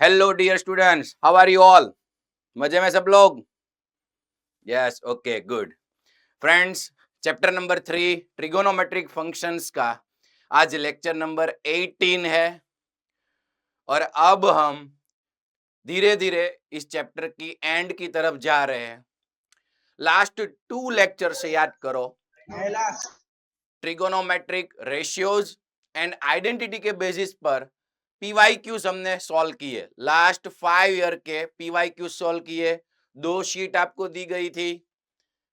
Hello dear students, how are you all? मजे में सब लोग? Yes, okay, good. Friends, chapter number 3 trigonometric functions का आज लेक्चर नंबर 18 है। और अब हम धीरे धीरे इस चैप्टर की एंड की तरफ जा रहे हैं। लास्ट 2 लेक्चर से याद करो, ट्रिगोनोमेट्रिक रेशियोज एंड आइडेंटिटी के बेसिस पर पीवाईक्यूज हमने सॉल्व किए। लास्ट 5 ईयर के पीवाईक्यूज सॉल्व किए। 2 शीट आपको दी गई थी।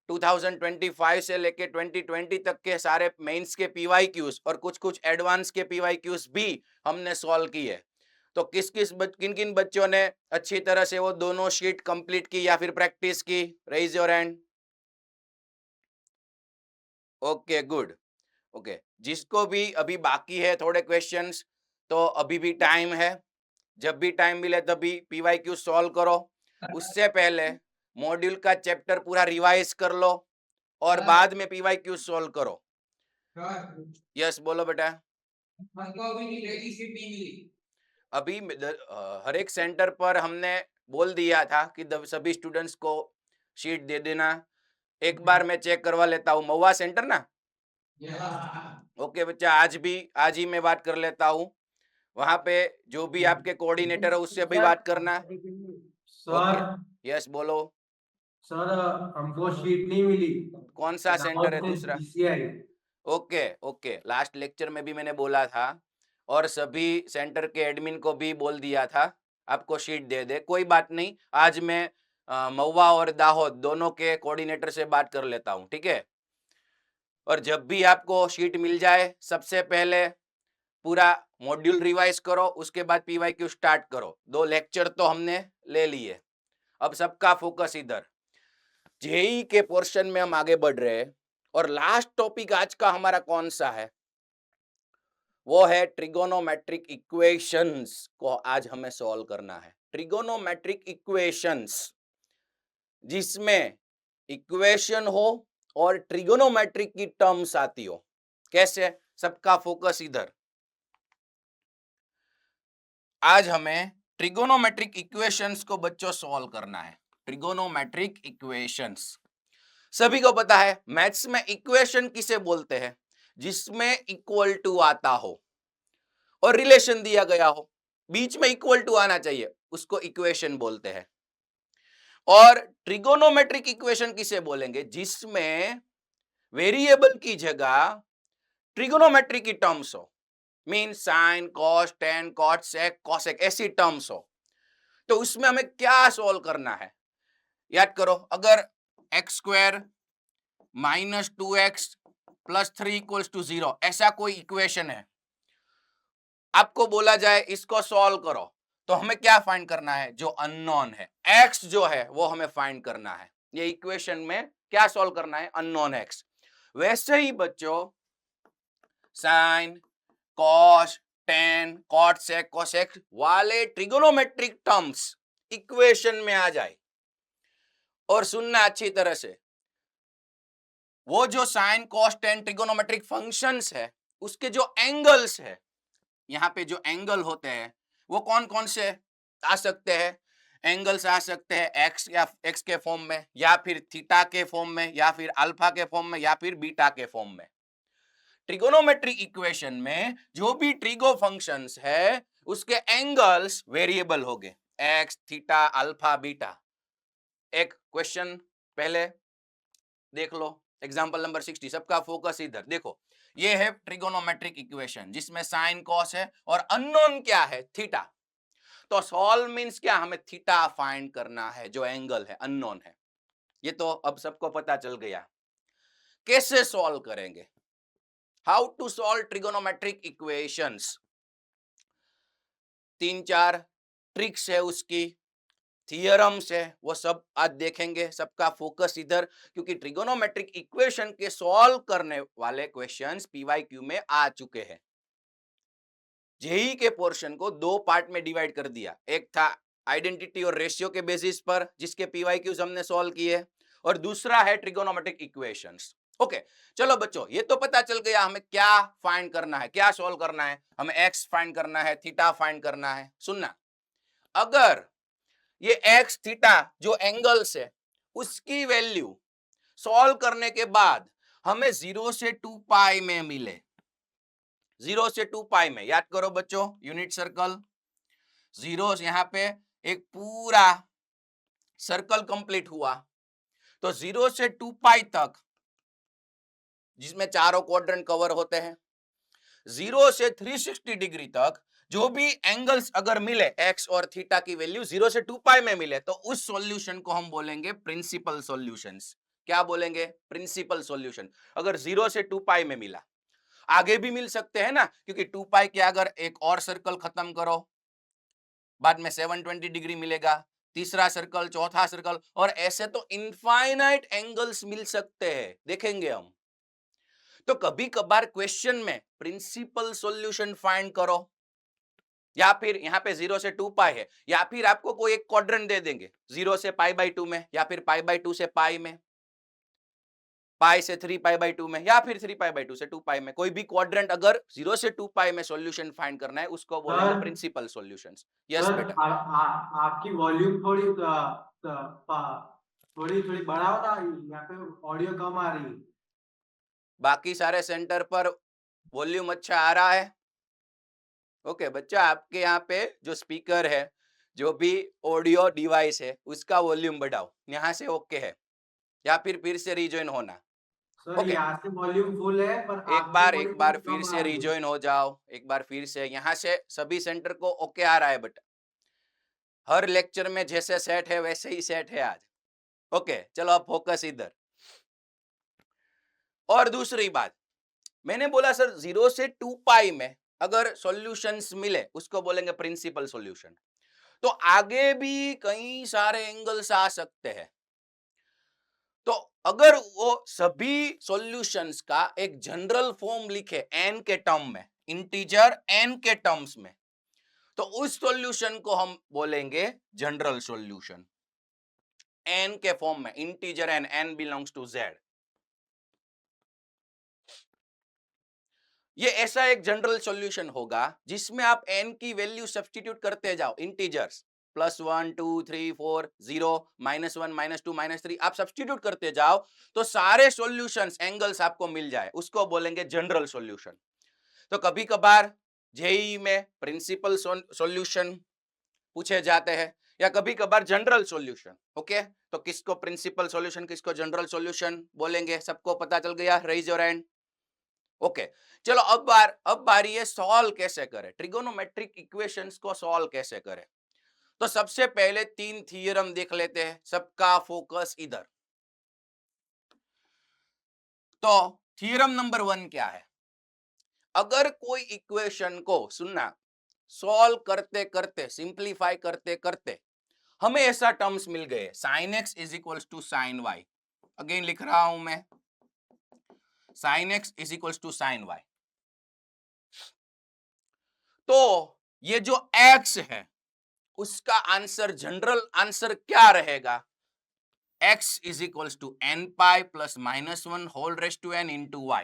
2025 से लेके 2020 तक के सारे मेंस के पीवाईक्यूज और कुछ कुछ एडवांस के पीवाईक्यूज भी हमने सॉल्व किए। तो किन किन बच्चों ने अच्छी तरह से वो दोनों शीट कंप्लीट की या फिर प्रैक्टिस की? Raise your hand. Okay, good. Okay, जिसको भी अभी बाकी है थोड़े क्वेश्चंस, तो अभी भी टाइम है। जब भी टाइम मिले तभी पीवाईक्यू सॉल्व करो। उससे पहले मॉड्यूल का चैप्टर पूरा रिवाइज कर लो और बाद में पीवाईक्यू सॉल्व करो। यस, बोलो बेटा। अभी हर एक सेंटर पर हमने बोल दिया था कि सभी स्टूडेंट्स को शीट दे देना। एक बार मैं चेक करवा लेता हूँ। महुआ सेंटर ना? ओके बच्चा, आज ही मैं बात कर लेता हूँ। वहां पे जो भी आपके कोऑर्डिनेटर है उससे भी बात करना। ओके, सर यस बोलो। सर हमको शीट नहीं मिली। कौन सा सेंटर है दूसरा? BCI. Okay okay, last lecture में भी मैंने बोला था और सभी सेंटर के एडमिन को भी बोल दिया था आपको शीट दे दे। कोई बात नहीं, आज मैं महुआ और दाहोद दोनों के कोऑर्डिनेटर से बात कर लेता हूँ, ठीक है? और जब भी आपको शीट मिल जाए, सबसे पहले पूरा मॉड्यूल रिवाइज करो, उसके बाद पीवाईक्यू स्टार्ट करो। 2 लेक्चर तो हमने ले लिए, अब सबका फोकस इधर। जेई के पोर्शन में हम आगे बढ़ रहे हैं और लास्ट टॉपिक आज का हमारा कौन सा है? वो है ट्रिगोनोमेट्रिक इक्वेशंस को आज हमें सॉल्व करना है। ट्रिगोनोमेट्रिक इक्वेशंस जिसमें इक्वेशन हो और ट्रिगोनोमेट्रिक की टर्म्स आती हो। कैसे? सबका फोकस इधर। आज हमें ट्रिगोनोमेट्रिक इक्वेशंस को बच्चों सॉल्व करना है। ट्रिगोनोमेट्रिक इक्वेशंस सभी को पता है। मैथ्स में इक्वेशन किसे बोलते हैं? जिसमें इक्वल टू आता हो और रिलेशन दिया गया हो, बीच में इक्वल टू आना चाहिए, उसको इक्वेशन बोलते हैं। और ट्रिगोनोमेट्रिक इक्वेशन किसे बोलेंगे? जिसमें वेरिएबल की जगह ट्रिगोनोमेट्री की टर्म्स हो। Mean sine, cos, tan, cot, sec, cosec, ऐसी टर्म्स हो। तो उसमें हमें क्या सॉल्व करना है? याद करो, अगर x square minus 2x plus 3 equals to 0 ऐसा कोई इक्वेशन है, आपको बोला जाए इसको सॉल्व करो, तो हमें क्या फाइंड करना है? जो अननोन है, x जो है वो हमें फाइंड करना है। ये इक्वेशन में क्या सॉल्व करना है? Unknown x। वैसे ही बच्चों साइन, कॉस, टेन, कॉट, सेक, कोसेक वाले ट्रिगोनोमेट्रिक टर्म्स इक्वेशन में आ जाए। और सुनना अच्छी तरह से, वो जो sine, cos, tan trigonometric functions है, उसके जो एंगल्स है, यहाँ पे जो एंगल होते हैं वो कौन कौन से आ सकते हैं? एंगल्स आ सकते हैं एक्स या एक्स के फॉर्म में, या फिर थीटा के फॉर्म में, या फिर अल्फा के फॉर्म में, या फिर बीटा के फॉर्म में। ट्रिगोनोमेट्रिक इक्वेशन में जो भी ट्रिगो फंक्शंस है उसके एंगल्स वेरिएबल हो गए, एक्स, थीटा, अल्फा, बीटा। एक क्वेश्चन पहले देख लो, एग्जांपल नंबर 60। सबका फोकस इधर देखो। ये है ट्रिगोनोमेट्रिक इक्वेशन जिसमें साइन, कॉस है और अननोन क्या है? थीटा। तो सॉल्व मींस क्या? हमें थीटा फाइंड करना है, जो एंगल है, अननोन है। ये तो अब सबको पता चल गया। कैसे सॉल्व करेंगे? How to solve trigonometric equations? 3-4 tricks है उसकी, थियरम्स है, वो सब आज देखेंगे। सबका फोकस इधर, क्योंकि ट्रिगोनोमेट्रिक इक्वेशन के सॉल्व करने वाले क्वेश्चंस पीवाईक्यू में आ चुके हैं। जेई के पोर्शन को 2 पार्ट में डिवाइड कर दिया। एक था आइडेंटिटी और रेशियो के बेसिस पर, जिसके पीवाईक्यूज हमने सॉल्व किए, और दूसरा है ट्रिगोनोमेट्रिक इक्वेशंस। ओके, चलो बच्चों, ये तो पता चल गया हमें क्या फाइंड करना है, क्या सॉल्व करना है। हमें एक्स फाइंड करना है, थीटा फाइंड करना है। सुनना, अगर ये एक्स थीटा जो एंगल्स है उसकी वैल्यू सॉल्व करने के बाद हमें 0 से 2 पाई में मिले, 0 से 2 पाई में, याद करो बच्चों, यूनिट सर्कल, 0 यहां पे एक पूरा सर्कल कंप्लीट हुआ, तो 0 से 2 पाई तक जिसमें चारों क्वाड्रेंट कवर होते हैं, 0 से 360 डिग्री तक जो भी एंगल्स अगर मिले एक्स और थीटा की वैल्यू 0 से 2 पाई में मिले तो उस सॉल्यूशन को हम बोलेंगे प्रिंसिपल सॉल्यूशंस। क्या बोलेंगे? Principal solution. अगर 0 से 2 पाई में मिला, आगे भी मिल सकते हैं ना, क्योंकि 2 पाई के अगर एक और सर्कल खत्म करो, बाद में 720 डिग्री मिलेगा, तीसरा सर्कल, चौथा सर्कल, और ऐसे तो इनफाइनाइट एंगल्स मिल सकते हैं, देखेंगे हम। तो कभी कभार क्वेश्चन में प्रिंसिपल सॉल्यूशन फाइंड करो, या फिर यहां पे 0 से 2 पाई है, या फिर आपको कोई एक क्वाड्रेंट दे देंगे 0 से पाई बाई 2 में, या फिर पाई बाई 2 से पाई में, पाई से 3 पाई बाई 2 में, या फिर 3 पाई बाई 2 से 2 पाई में, कोई भी क्वाड्रेंट अगर 0 से 2 पाई में सॉल्यूशन फाइंड करना है उसको बोलेंगे sir principal solutions. Yes sir बेटा। आपकी वॉल्यूम थोड़ी थोड़ी थोड़ी बढ़ाओ ना, यहाँ पे ऑडियो कम आ रही है। बाकी सारे सेंटर पर वॉल्यूम अच्छा आ रहा है? ओके बच्चा, आपके यहाँ पे जो स्पीकर है, जो भी ऑडियो डिवाइस है, उसका वॉल्यूम बढ़ाओ, यहाँ से ओके है, या फिर से रिजॉइन होना। सर ओके, यहाँ से वॉल्यूम फुल है पर एक आपकी बार वॉल्यूम एक बार थोड़ी फिर कम आ से रही है। रिजॉइन हो जाओ, एक बार फिर से, यहाँ से सभी सेंटर को ओके आ रहा है बेटा, हर लेक्चर में जैसे सेट है वैसे ही सेट है आज। ओके चलो अब फोकस इधर। और दूसरी बात, मैंने बोला सर 0 से 2 पाई में अगर सॉल्यूशंस मिले उसको बोलेंगे प्रिंसिपल सॉल्यूशन। तो आगे भी कई सारे एंगल्स आ सकते हैं, तो अगर वो सभी सॉल्यूशंस का एक जनरल फॉर्म लिखे n के टर्म में, इंटीजर n के टर्म्स में, तो उस सॉल्यूशन को हम बोलेंगे जनरल सॉल्यूशन, n के फॉर्म में, integer n belongs to z। ये ऐसा एक जनरल सॉल्यूशन होगा जिसमें आप n की वैल्यू सब्स्टिट्यूट करते जाओ, इंटीजर्स +1 2 3 4 0 -1 -2 -3 आप सब्स्टिट्यूट करते जाओ, तो सारे सॉल्यूशंस एंगल्स आपको मिल जाए, उसको बोलेंगे जनरल सॉल्यूशन। तो कभी कभार जेई में प्रिंसिपल सॉल्यूशन पूछे जाते हैं, या कभी कभार जनरल सॉल्यूशन। ओके, तो किसको प्रिंसिपल सॉल्यूशन, किसको जनरल सॉल्यूशन बोलेंगे, सबको पता चल गया? Raise your hand. ओके, चलो अब बारी है सॉल्व कैसे करें, ट्रिगोनोमेट्रिक इक्वेशंस को सॉल्व कैसे करें। तो सबसे पहले 3 थ्योरम देख लेते हैं, सबका फोकस इधर। तो थ्योरम नंबर 1 क्या है? अगर कोई इक्वेशन को, सुनना, सॉल्व करते करते, सिंप्लीफाई करते करते हमें ऐसा टर्म्स मिल गए, sin x is equals to sin y, again लिख रहा हूं मैं, sin x is equals to sin y, तो ये जो x है उसका आंसर, जनरल आंसर क्या रहेगा? x is equals to n pi plus -1 whole raised to n into y,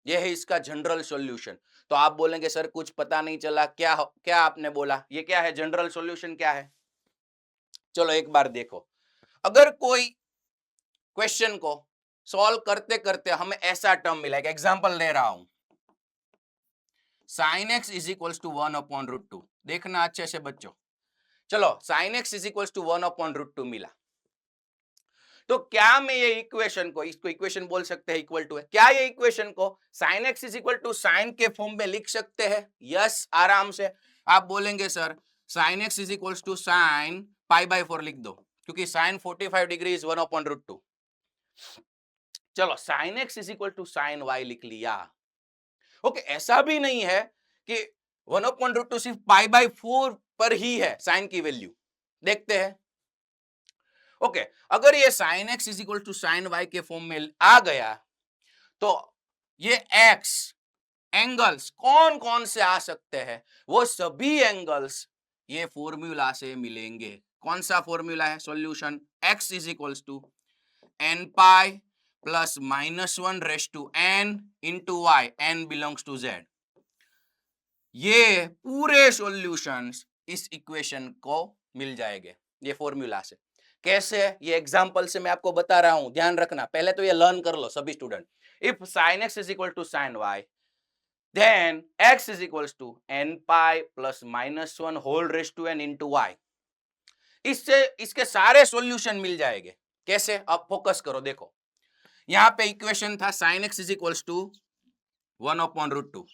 ये है इसका जनरल सॉल्यूशन। तो आप बोलेंगे सर कुछ पता नहीं चला, क्या क्या आपने बोला, ये क्या है, जनरल सॉल्यूशन क्या है? चलो एक बार देखो, अगर कोई क्वेश्चन को सॉल्व करते करते हमें ऐसा टर्म मिला, एक एग्जांपल ले रहा हूं, sin x is equals to 1/√2, देखना अच्छे से बच्चों। चलो sin x is equals to 1/√2 मिला, तो क्या मैं ये इक्वेशन को, इसको इक्वेशन बोल सकते हैं, इक्वल टू है, क्या ये इक्वेशन को sin x is equal to sine के फॉर्म में लिख सकते हैं? यस, आराम से। आप बोलेंगे sir sin x is equal to sine π/4 लिख दो, क्योंकि साइन 45 डिग्री इज 1/√2। चलो sin x is equal to sine y लिख लिया। ओके, ऐसा भी नहीं है कि 1/√2 सिर्फ π/4 पर ही है साइन की वैल्यू, देखते हैं। ओके, अगर ये sin x is equal to sine y के फॉर्म में आ गया, तो ये x एंगल्स कौन कौन से आ सकते हैं? वो सभी एंगल्स ये फॉर्मूला से मिलेंगे। कौन सा फॉर्मूला है? Solution x is equals to n pi plus -1 raised to n into y, n belongs to z। ये पूरे सॉल्यूशंस इस इक्वेशन को मिल जाएंगे ये फॉर्मूला से। कैसे, ये एग्जांपल से मैं आपको बता रहा हूं, ध्यान रखना। पहले तो ये लर्न कर लो सभी student. If sin x is equal to sin y, then x is equals to n pi plus minus 1 whole raised to n into y। इससे इसके सारे सॉल्यूशन मिल जाएंगे। कैसे, अब फोकस करो, देखो यहां पे इक्वेशन था sin x is equals to 1/√2।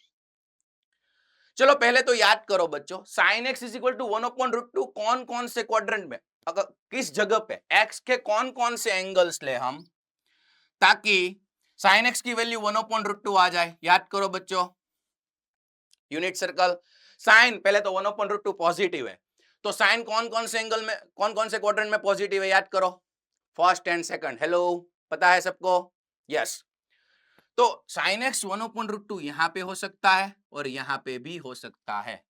चलो पहले तो याद करो बच्चों, sin x is equal to 1/√2 कौन कौन से क्वाड्रेंट में, अगर किस जगह पे x के कौन कौन से एंगल्स ले हम, ताकि sin x की वैल्यू 1/√2 आ जाए। याद करो बच्चों, यूनिट सर्कल। साइन पहले तो 1/√2 पॉजिटिव है, तो साइन कौन कौन से एंगल में, कौन कौन से क्वाड्रेंट में पॉजिटिव है, याद करो, फर्स्ट एंड सेकंड। हेलो, पता है सबको? यस। तो साइन एक्स 1/√2 यहां पे हो सकता है और यहां पे भी हो सकता है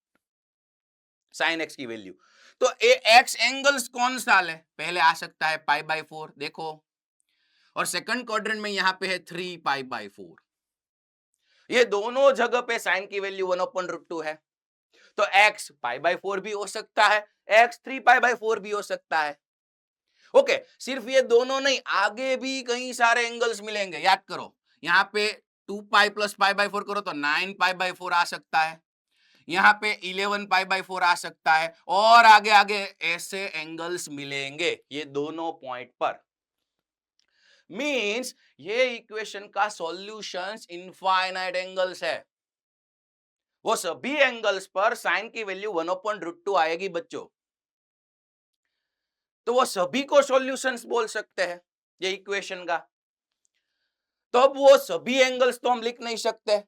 साइन एक्स की वैल्यू। तो ए एक्स एंगल्स कौन सा है, पहले आ सकता है π/4, देखो, और सेकंड क्वाड्रेंट में यहां पे है 3π/4। ये दोनों जगह पे साइन की वैल्यू 1/√2 है, तो x π/4 भी हो सकता है, x 3π/4 भी हो सकता है। ओके, सिर्फ ये दोनों नहीं, आगे भी कई सारे एंगल्स मिलेंगे। याद करो, यहाँ पे 2π + π/4 करो तो 9π/4 आ सकता है, यहाँ पे 11π/4 आ सकता है, और आगे आगे ऐसे एंगल्स मिलेंगे ये दोनों पॉइंट पर। मींस ये इक्वेशन का सॉल्यूशंस इनफाइनाइट एंगल्स है। वो सभी एंगल्स पर साइन की वैल्यू 1/√2 आएगी बच्चों, तो वो सभी को सॉल्यूशंस बोल सकते हैं ये इक्वेशन का। तो अब वो सभी एंगल्स तो हम लिख नहीं सकते,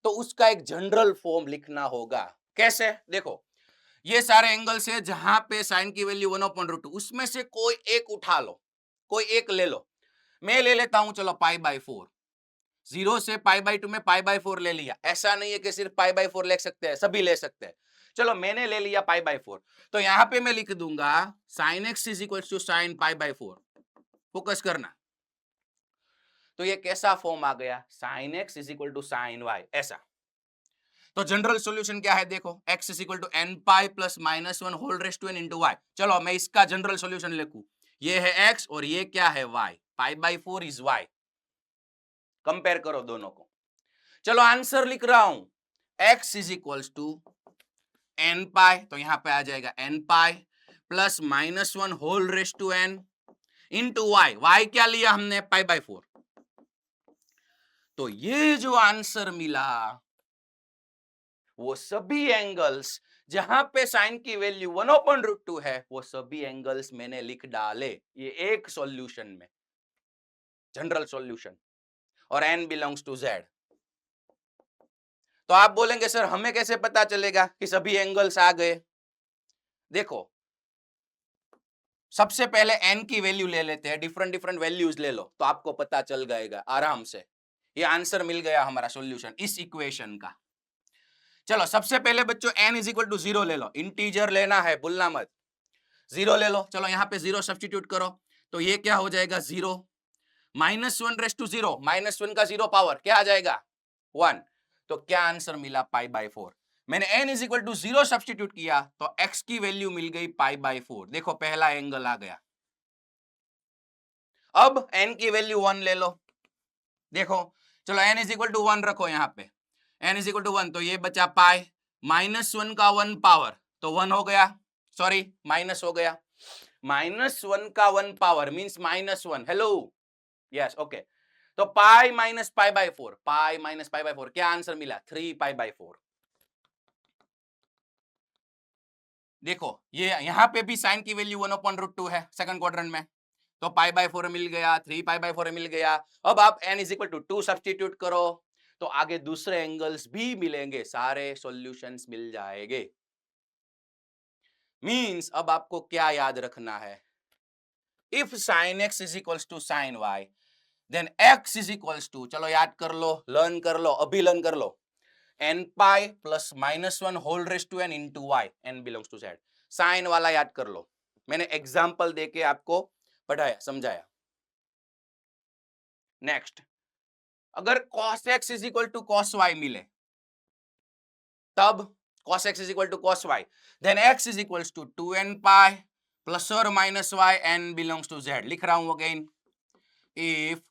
तो उसका एक जनरल फॉर्म लिखना होगा। कैसे, देखो ये सारे एंगल्स है जहां पे साइन की वैल्यू 1/√2, उसमें से कोई एक उठा लो, कोई एक ले लो। मैं ले लेता हूं, चलो π/4। 0 से π/2 में π/4 ले लिया। ऐसा नहीं है कि सिर्फ π/4 ले सकते हैं, सभी ले सकते हैं। चलो मैंने ले लिया π/4, तो यहां पे मैं लिख दूंगा sin x is equal to sin π/4। Focus करना, तो ये कैसा फॉर्म आ गया, sin x is equal to sin y, ऐसा। तो जनरल सॉल्यूशन क्या है, देखो x is equal to n pi plus -1 whole raised to n into y. चलो मैं इसका जनरल सॉल्यूशन लिखूं, ये है x और ये क्या है y, π/4 इज y। कंपेयर करो दोनों को। चलो आंसर लिख रहा हूं, x is equal to n pi, तो यहां पे आ जाएगा n pi plus -1 whole raised to n into y. Y क्या लिया हमने, π/4। तो ये जो आंसर मिला, वो सभी एंगल्स जहां पे साइन की वैल्यू 1/√2 है, वो सभी एंगल्स मैंने लिख डाले ये एक सॉल्यूशन में, जनरल सॉल्यूशन, और n बिलोंग्स टू z। तो आप बोलेंगे सर हमें कैसे पता चलेगा कि सभी एंगल्स आ गए? देखो सबसे पहले n की वैल्यू ले लेते हैं, डिफरेंट डिफरेंट वैल्यूज ले लो, तो आपको पता चल जाएगा आराम से। ये आंसर मिल गया हमारा सॉल्यूशन इस इक्वेशन का। चलो सबसे पहले बच्चों n इज इक्वल टू 0 ले लो, इंटीजर लेना है, भूलना मत, 0 ले लो। चलो यहाँ पे 0 सब्स्टिट्यूट करो, तो ये क्या हो जाएगा 0, -1 रेस्ट टू 0, -1 का 0 पावर क्या आ जाएगा 1। तो क्या आंसर मिला, π/4। मैंने n is equal to 0 substitute किया तो x की वैल्यू मिल गई π/4। देखो पहला एंगल आ गया। अब n की वैल्यू 1 ले लो, देखो चलो n इज इक्वल टू 1 रखो यहाँ पे, n इज इक्वल टू 1, तो ये बचा पाई, -1 का 1 पावर तो 1 हो गया, सॉरी माइनस हो गया, -1 का 1 power means -1। Hello, yes, okay. तो पाई माइनस π/4, पाई माइनस π/4, क्या आंसर मिला 3π/4। देखो ये यहां पे भी साइन की वैल्यू 1/√2 है सेकंड क्वाड्रेंट में, तो π/4 मिल गया, 3π/4 मिल गया। अब आप n is equal to 2 substitute करो, तो आगे दूसरे एंगल्स भी मिलेंगे, सारे सॉल्यूशंस मिल जाएंगे। मींस अब आपको क्या याद रखना है, if sin x is equals to sin y, then x is equals to, चलो याद कर लो, लर्न कर लो, अभी लर्न कर लो, n pi plus -1 whole raised to n into y, n belongs to z। Sine वाला याद कर लो, मैंने एग्जाम्पल देके आपको पढ़ाया, समझाया। नेक्स्ट, अगर cos x is equal to cos y मिले, तब cos x is equal to cos y, then x is equals to 2n pi plus or minus y, n belongs to z. लिख रहा हूं again. If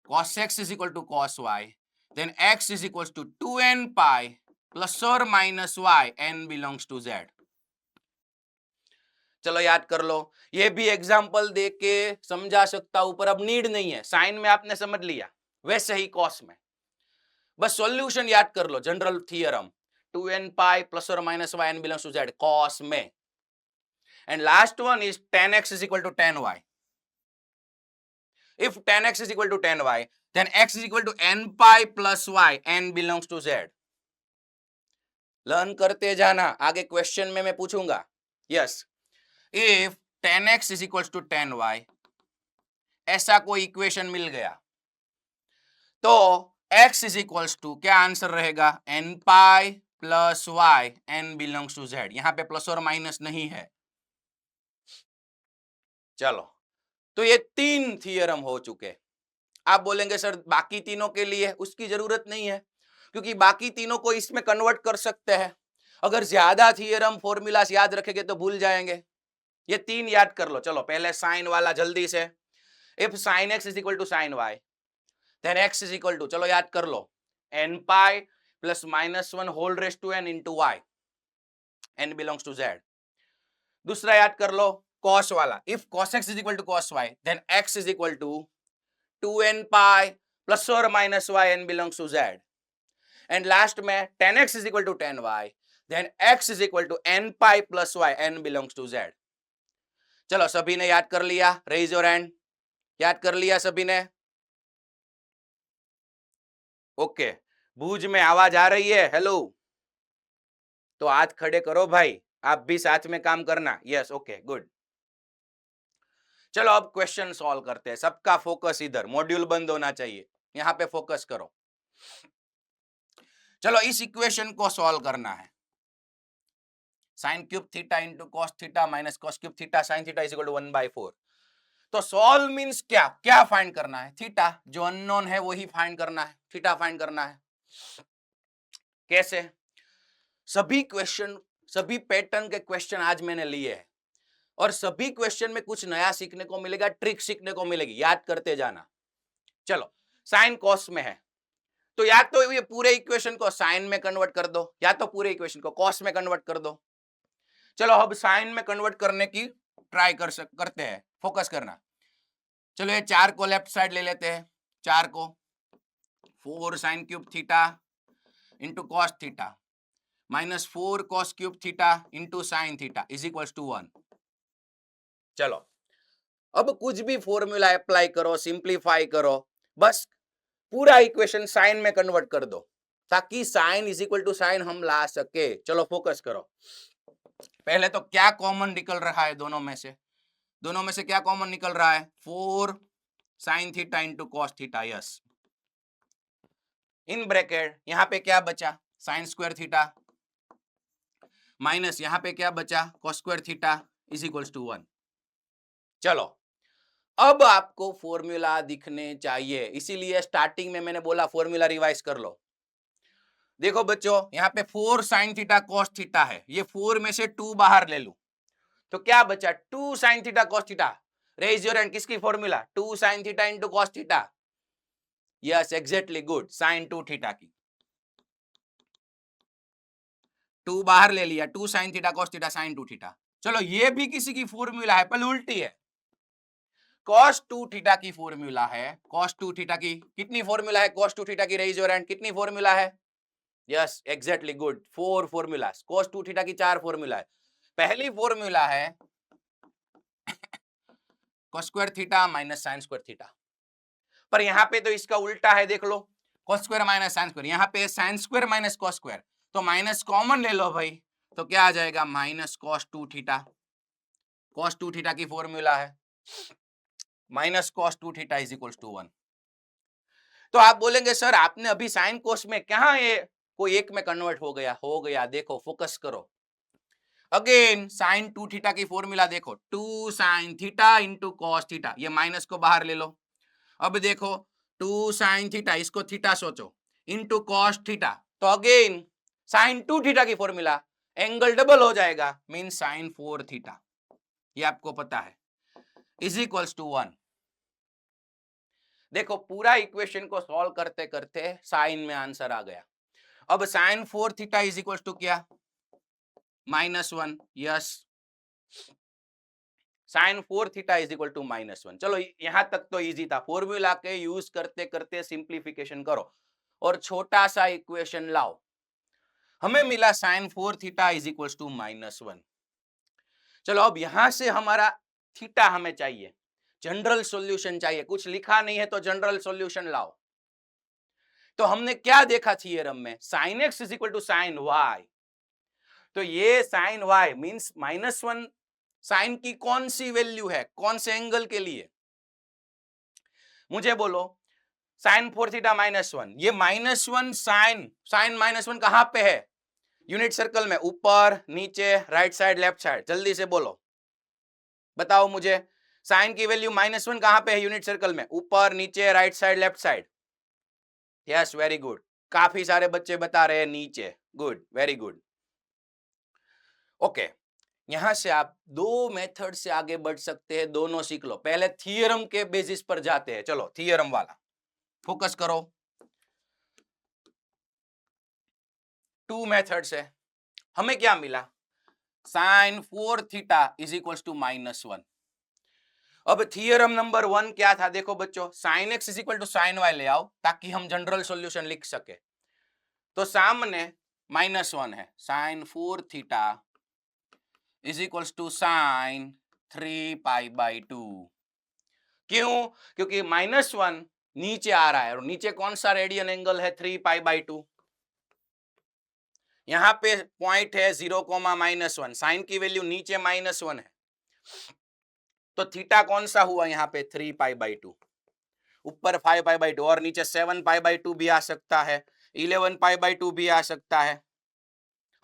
cos x is equal to cos y, then x is equals to 2n pi plus or minus y, n belongs to z. चलो याद कर लो, ये भी example दे के समझा सकता हूं, पर अब नीड नहीं है. साइन में आपने समझ लिया, वैसे ही कॉस में बस सॉल्यूशन याद कर लो. General theorem 2n pi plus or minus y, n belongs to z cos में. And last one is tan x is equal to tan y. If tan x is equal to tan y, then x is equal to n pi plus y, n belongs to z. Learn करते जाना, आगे question में मैं पूछूंगा. Yes, if tan x is equals to tan y, ऐसा कोई equation मिल गया तो x is equals to क्या आंसर रहेगा? n pi plus y, n belongs to z. यहां पे प्लस और माइनस नहीं है. चलो, तो ये 3 थियरम हो चुके. आप बोलेंगे सर बाकी तीनों के लिए उसकी जरूरत नहीं है, क्योंकि बाकी तीनों को इसमें कन्वर्ट कर सकते हैं. अगर ज्यादा थियरम फॉर्मूलास याद रखेंगे तो भूल जाएंगे. ये 3 याद कर लो. चलो पहले साइन वाला जल्दी से. If sine x is equal to sine y, then x is equal to, चलो याद कर लो, n pi plus minus 1 whole race to n into y, n belongs to z. दूसरा याद कर लो cos वाला. If cos x is equal to cos y, then x is equal to 2n pi plus और minus y, n belongs to z. And last में tan x is equal to tan y, then x is equal to n pi plus y, n belongs to z. चलो सभी ने याद कर लिया? Raise your hand. याद कर लिया सभी ने? ओके. भूज में आवाज आ रही है? हेलो, तो हाथ खड़े करो भाई, आप भी साथ में काम करना. Yes, okay, good. चलो अब क्वेश्चन सॉल्व करते हैं. सबका फोकस इधर, मॉड्यूल बंद होना चाहिए, यहां पे फोकस करो. चलो इस इक्वेशन को सॉल्व करना है. Sine cube theta into cos theta minus cos cube theta sine theta is equal to 1/4. तो सॉल्व मींस क्या क्या फाइंड करना है? थीटा, जो अननोन है वही फाइंड करना है. थीटा फाइंड करना है. कैसे? सभी क्वेश्चन, सभी पैटर्न के क्वेश्चन आज मैंने लिए हैं, और सभी क्वेश्चन में कुछ नया सीखने को मिलेगा, ट्रिक सीखने को मिलेगी. याद करते जाना. चलो, साइन कॉस में है तो या तो ये पूरे इक्वेशन को साइन में कन्वर्ट कर दो, या तो पूरे इक्वेशन को कॉस में कन्वर्ट कर दो. चलो अब साइन में कन्वर्ट करने की ट्राई करते हैं. फोकस करना. चलो ये 4 को लेफ्ट साइड ले लेते हैं. 4 को 4 sine cube theta into cos theta minus 4 cos cube theta into sine theta is equals to 1. चलो अब कुछ भी फॉर्मूला अप्लाई करो, सिंप्लीफाई करो, बस पूरा इक्वेशन साइन में कन्वर्ट कर दो, ताकि sine is equal to sine हम ला सके. चलो फोकस करो. पहले तो क्या कॉमन निकल रहा है दोनों में से? दोनों में से क्या कॉमन निकल रहा है? 4 sign theta into cos theta. Yes, in bracket यहां पे क्या बचा? साइन स्क्वायर थीटा माइनस यहां पे क्या बचा? Cos square theta is equals to 1. चलो अब आपको फॉर्मूला दिखने चाहिए, इसीलिए स्टार्टिंग में मैंने बोला फॉर्मूला रिवाइज कर लो. देखो बच्चों, यहाँ पे 4 साइन थीटा कॉस थीटा है, ये 4 में से 2 बाहर ले लूं तो क्या बचा? 2 sine theta cos theta. Raise your hand. किसकी formula? 2 sine theta into cos theta. Yes, exactly, good. Sine 2 theta की 2 बाहर ले लिया. 2 sine theta cos theta sine 2 theta. चलो ये भी किसी की फॉर्मूला है, पर उल्टी है. cos 2 थीटा की फॉर्मूला है. cos 2 थीटा की कितनी फॉर्मूला है? cos 2 थीटा की रेज योर हैंड. कितनी फॉर्मूला है? Yes, exactly, good. 4 formula. cos 2 theta की 4 फॉर्मूला है. पहली फॉर्मूला है cos square theta minus sine square theta, पर यहां पे तो इसका उल्टा है. देख लो, cos square minus sine square, यहां पे sine square minus cos square, तो माइनस कॉमन ले लो भाई, तो क्या आ जाएगा? Minus cos 2 theta. cos 2 theta की फॉर्मूला है minus cos 2 theta is equals to 1. तो आप बोलेंगे सर आपने अभी साइन कोस में कहा ये कोई एक में कन्वर्ट हो गया? हो गया. देखो फोकस करो. अगेन साइन 2 थीटा की फॉर्मूला देखो, 2 sine theta into cos theta. ये माइनस को बाहर ले लो. अब देखो 2 साइन थीटा, इसको थीटा सोचो, इंटू कॉस थीटा, तो अगेन साइन 2 थीटा की फॉर्मूला, एंगल डबल हो जाएगा, मीन साइन 4 थीटा, ये आपको पता है, इज इक्वल्स टू 1। देखो पूरा इक्वेशन को सॉल्व करते करते साइन में आंसर आ गया। अब sine 4 theta is equals to क्या, -1। Yes, sine 4 theta is equal to -1। चलो यहां तक तो इजी था, फॉर्मूला के यूज करते करते सिंप्लीफिकेशन करो और छोटा सा इक्वेशन लाओ। हमें मिला sine 4 theta is equal to -1। चलो अब यहां से हमारा थीटा हमें चाहिए, जनरल सॉल्यूशन चाहिए, कुछ लिखा नहीं है तो जनरल सॉल्यूशन लाओ। तो हमने क्या देखा थियरम में, sine x is equal to sine y, तो ये साइन y मींस -1 साइन की कौन सी वैल्यू है, कौन से एंगल के लिए, मुझे बोलो। साइन 4 थीटा -1, ये -1 साइन -1 कहां पे है, यूनिट सर्कल में, ऊपर नीचे राइट साइड लेफ्ट साइड, जल्दी से बोलो, बताओ मुझे, साइन की वैल्यू -1 कहां पे है यूनिट सर्कल में, ऊपर नीचे right side left side. Yes, very good, काफी सारे बच्चे बता रहे हैं नीचे, गुड, वेरी गुड। ओके, यहां से आप दो मेथड से आगे बढ़ सकते हैं, दोनों सीख लो। पहले थियरम के बेसिस पर जाते हैं, चलो थियरम वाला फोकस करो। टू मेथड्स है, हमें क्या मिला, sine 4 theta is equals to -1। अब थियरम नंबर 1 क्या था, देखो बच्चों, sine x is equal to sine y ले आओ ताकि हम जनरल सॉल्यूशन लिख सके। तो सामने -1 है, sine 4 theta is equals to sine 3π/2। क्यों, क्योंकि -1 नीचे आ रहा है और नीचे कौन सा रेडियन एंगल है, 3π/2। यहां पे पॉइंट है 0,-1, साइन की वैल्यू नीचे -1 है, तो थीटा कौन सा हुआ यहाँ पे, 3π/2, ऊपर 5π/2 और नीचे 7π/2 भी आ सकता है, 11π/2 भी आ सकता है।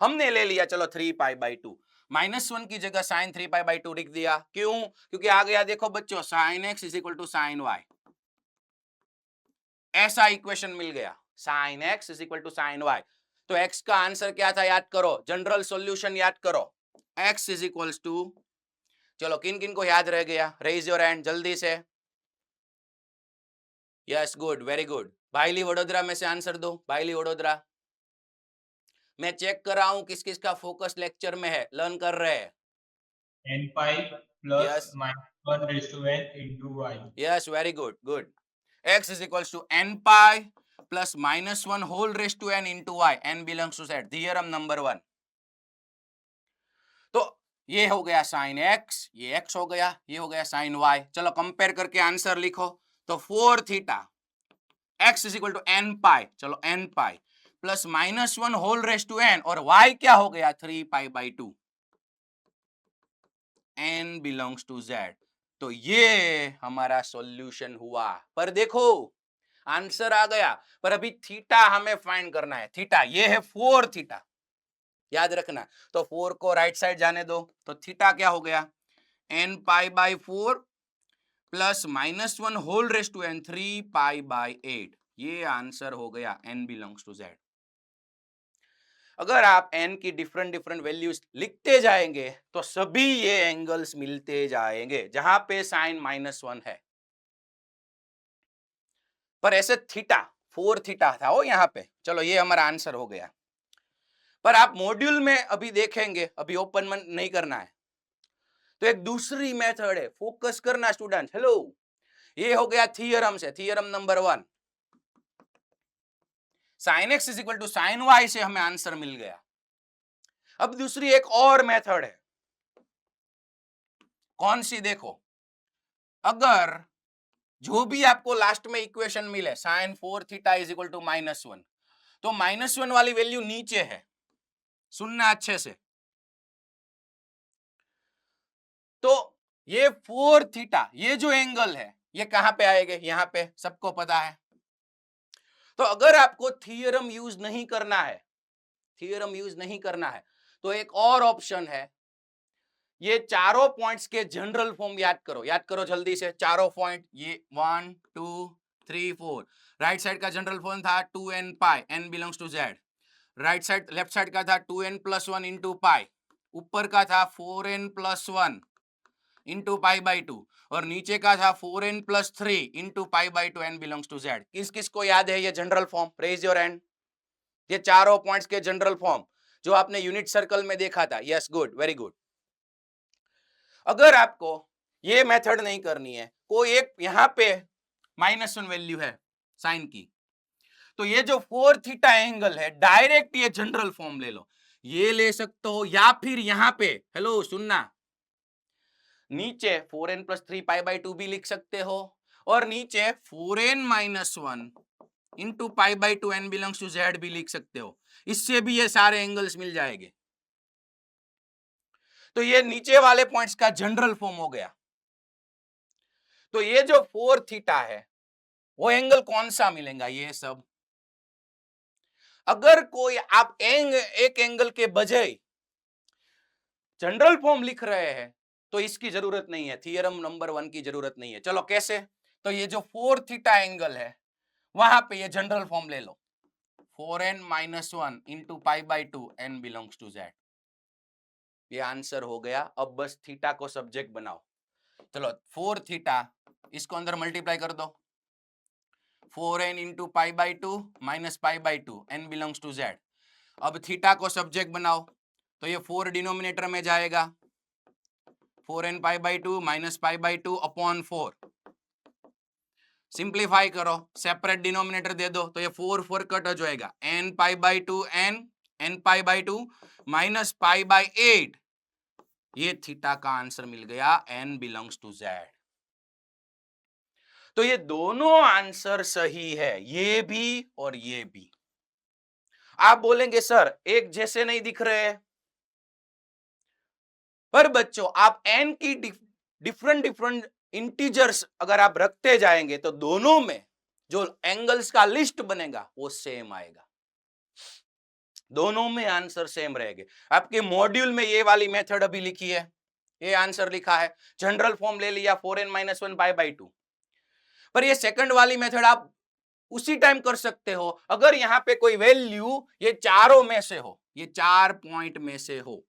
हमने ले लिया चलो 3π/2, -1 की जगह साइन 3π/2 लिख दिया। क्यों, क्योंकि आ गया देखो बच्चों, sine x is equal to sine y, ऐसा इक्वेशन मिल गया, sine x is equal to sine y। तो x का आंसर क्या था, याद करो, जनरल सॉल्यूशन याद करो, x इज इक्वल टू, चलो किन किन को याद रह गया, रेज योर हैंड जल्दी से। Yes, good, very good. Bhaili Vadodara में से आंसर दो, भाईली वडोदरा। मैं चेक कर रहा हूं किस किस का फोकस लेक्चर में है, लर्न कर रहे हैं। n pi plus Yes. -1 raised to n into y. Yes, very good, good. X is equals to n pi plus -1 whole raised to n into y. n belongs to z. Theorem number 1. तो ये हो गया sine x, ये x हो गया, ये हो गया साइन y। चलो कंपेयर करके आंसर लिखो। तो 4 theta x is equal to n pi, चलो n pi plus -1 whole race to n, और y क्या हो गया, 3π/2। n belongs to z। तो ये हमारा सॉल्यूशन हुआ। पर देखो आंसर आ गया, पर अभी थीटा हमें फाइंड करना है। थीटा ये है 4 थीटा, याद रखना। तो 4 को राइट साइड जाने दो, तो थीटा क्या हो गया, n π/4 plus -1 whole race to n, 3π/8। ये आंसर हो गया, n बिलोंग्स टू z। अगर आप n की डिफरेंट डिफरेंट वैल्यूज लिखते जाएंगे तो सभी ये एंगल्स मिलते जाएंगे जहां पे साइन -1 है। पर ऐसे थीटा 4 थीटा था वो यहां पे। चलो ये हमारा आंसर हो गया। पर आप मॉड्यूल में अभी देखेंगे, अभी ओपन नहीं करना है, तो एक दूसरी मेथड है, फोकस करना स्टूडेंट। हेलो, ये हो गया थियरम से, theorem number 1। Sine x is equal to sine y से हमें आंसर मिल गया। अब दूसरी एक और मेथड है, कौन सी, देखो, अगर जो भी आपको लास्ट में इक्वेशन मिले, sine 4 theta is equal to -1, तो -1 वाली वैल्यू नीचे है, सुनना अच्छे से। तो ये 4 थीटा, ये जो एंगल है, ये कहां पे आएगा, यहां पे, सबको पता है। तो अगर आपको थियरम यूज नहीं करना है, थियरम यूज नहीं करना है, तो एक और ऑप्शन है, ये चारों पॉइंट्स के जनरल फॉर्म याद करो, याद करो जल्दी से। चारों पॉइंट, ये 1 2 3 4, राइट साइड का जनरल फॉर्म था 2n pi, n belongs to z। Right side left side का था 2n+1 इंटू पाई, ऊपर का था 4n+1 इंटू पाई बाई 2 और नीचे का था 4n+3 into pi by 2 n belongs to z। किस किस को याद है ये general form? Raise your hand. ये चारों पॉइंट्स के जनरल फॉर्म जो आपने यूनिट सर्कल में देखा था। Yes, good, very good. अगर आपको ये मेथड नहीं करनी है, कोई एक यहां पे -1 वैल्यू है साइन की, तो ये जो 4 थीटा एंगल है डायरेक्ट ये जनरल फॉर्म ले लो, ये ले सकते हो या फिर यहां पे हेलो सुनना, नीचे 4n+3 पाई बाई 2 भी लिख सकते हो और नीचे 4n-1 into pi by 2 n belongs to z भी लिख सकते हो। इससे भी ये सारे एंगल्स मिल जाएंगे। तो ये नीचे वाले पॉइंट्स का जनरल फॉर्म हो गया। तो ये जो 4 थीटा है वो एंगल कौन सा मिलेगा? ये सब अगर कोई आप एक एंगल के बजाय जनरल फॉर्म लिख रहे हैं तो इसकी जरूरत नहीं है, थियरम नंबर 1 की जरूरत नहीं है। चलो कैसे? तो ये जो 4 थीटा एंगल है वहां पे ये जनरल फॉर्म ले लो, 4n-1 into pi by 2 n belongs to z। ये आंसर हो गया। अब बस थीटा को सब्जेक्ट बनाओ। चलो 4 थीटा इसको अंदर मल्टीप्लाई कर दो, 4n into pi by 2 minus pi by 2 n belongs to z। अब थीटा को सब्जेक्ट बनाओ तो ये 4 डिनोमिनेटर में जाएगा, 4n pi by 2 minus pi by 2 upon 4। Simplify करो, सेपरेट डिनोमिनेटर दे दो तो ये 4 कट हो जाएगा, n pi by 2 n pi by 2 minus pi by 8। ये थीटा का आंसर मिल गया, n बिलोंग्स टू z। तो ये दोनों आंसर सही है, ये भी और ये भी। आप बोलेंगे सर एक जैसे नहीं दिख रहे हैं, पर बच्चों आप n की डिफरेंट इंटीजर्स अगर आप रखते जाएंगे तो दोनों में जो एंगल्स का लिस्ट बनेगा वो सेम आएगा, दोनों में आंसर सेम रहेंगे। आपके मॉड्यूल में ये वाली मेथड अभी लिखी है, ये आंसर लिखा है, जनरल फॉर्म ले लिया 4n-1 पाई बाई 2। पर ये सेकंड वाली मेथड आप उसी टाइम कर सकते हो अगर यहां पे कोई वैल्यू ये चारों में से हो, ये 4 पॉइंट में से हो।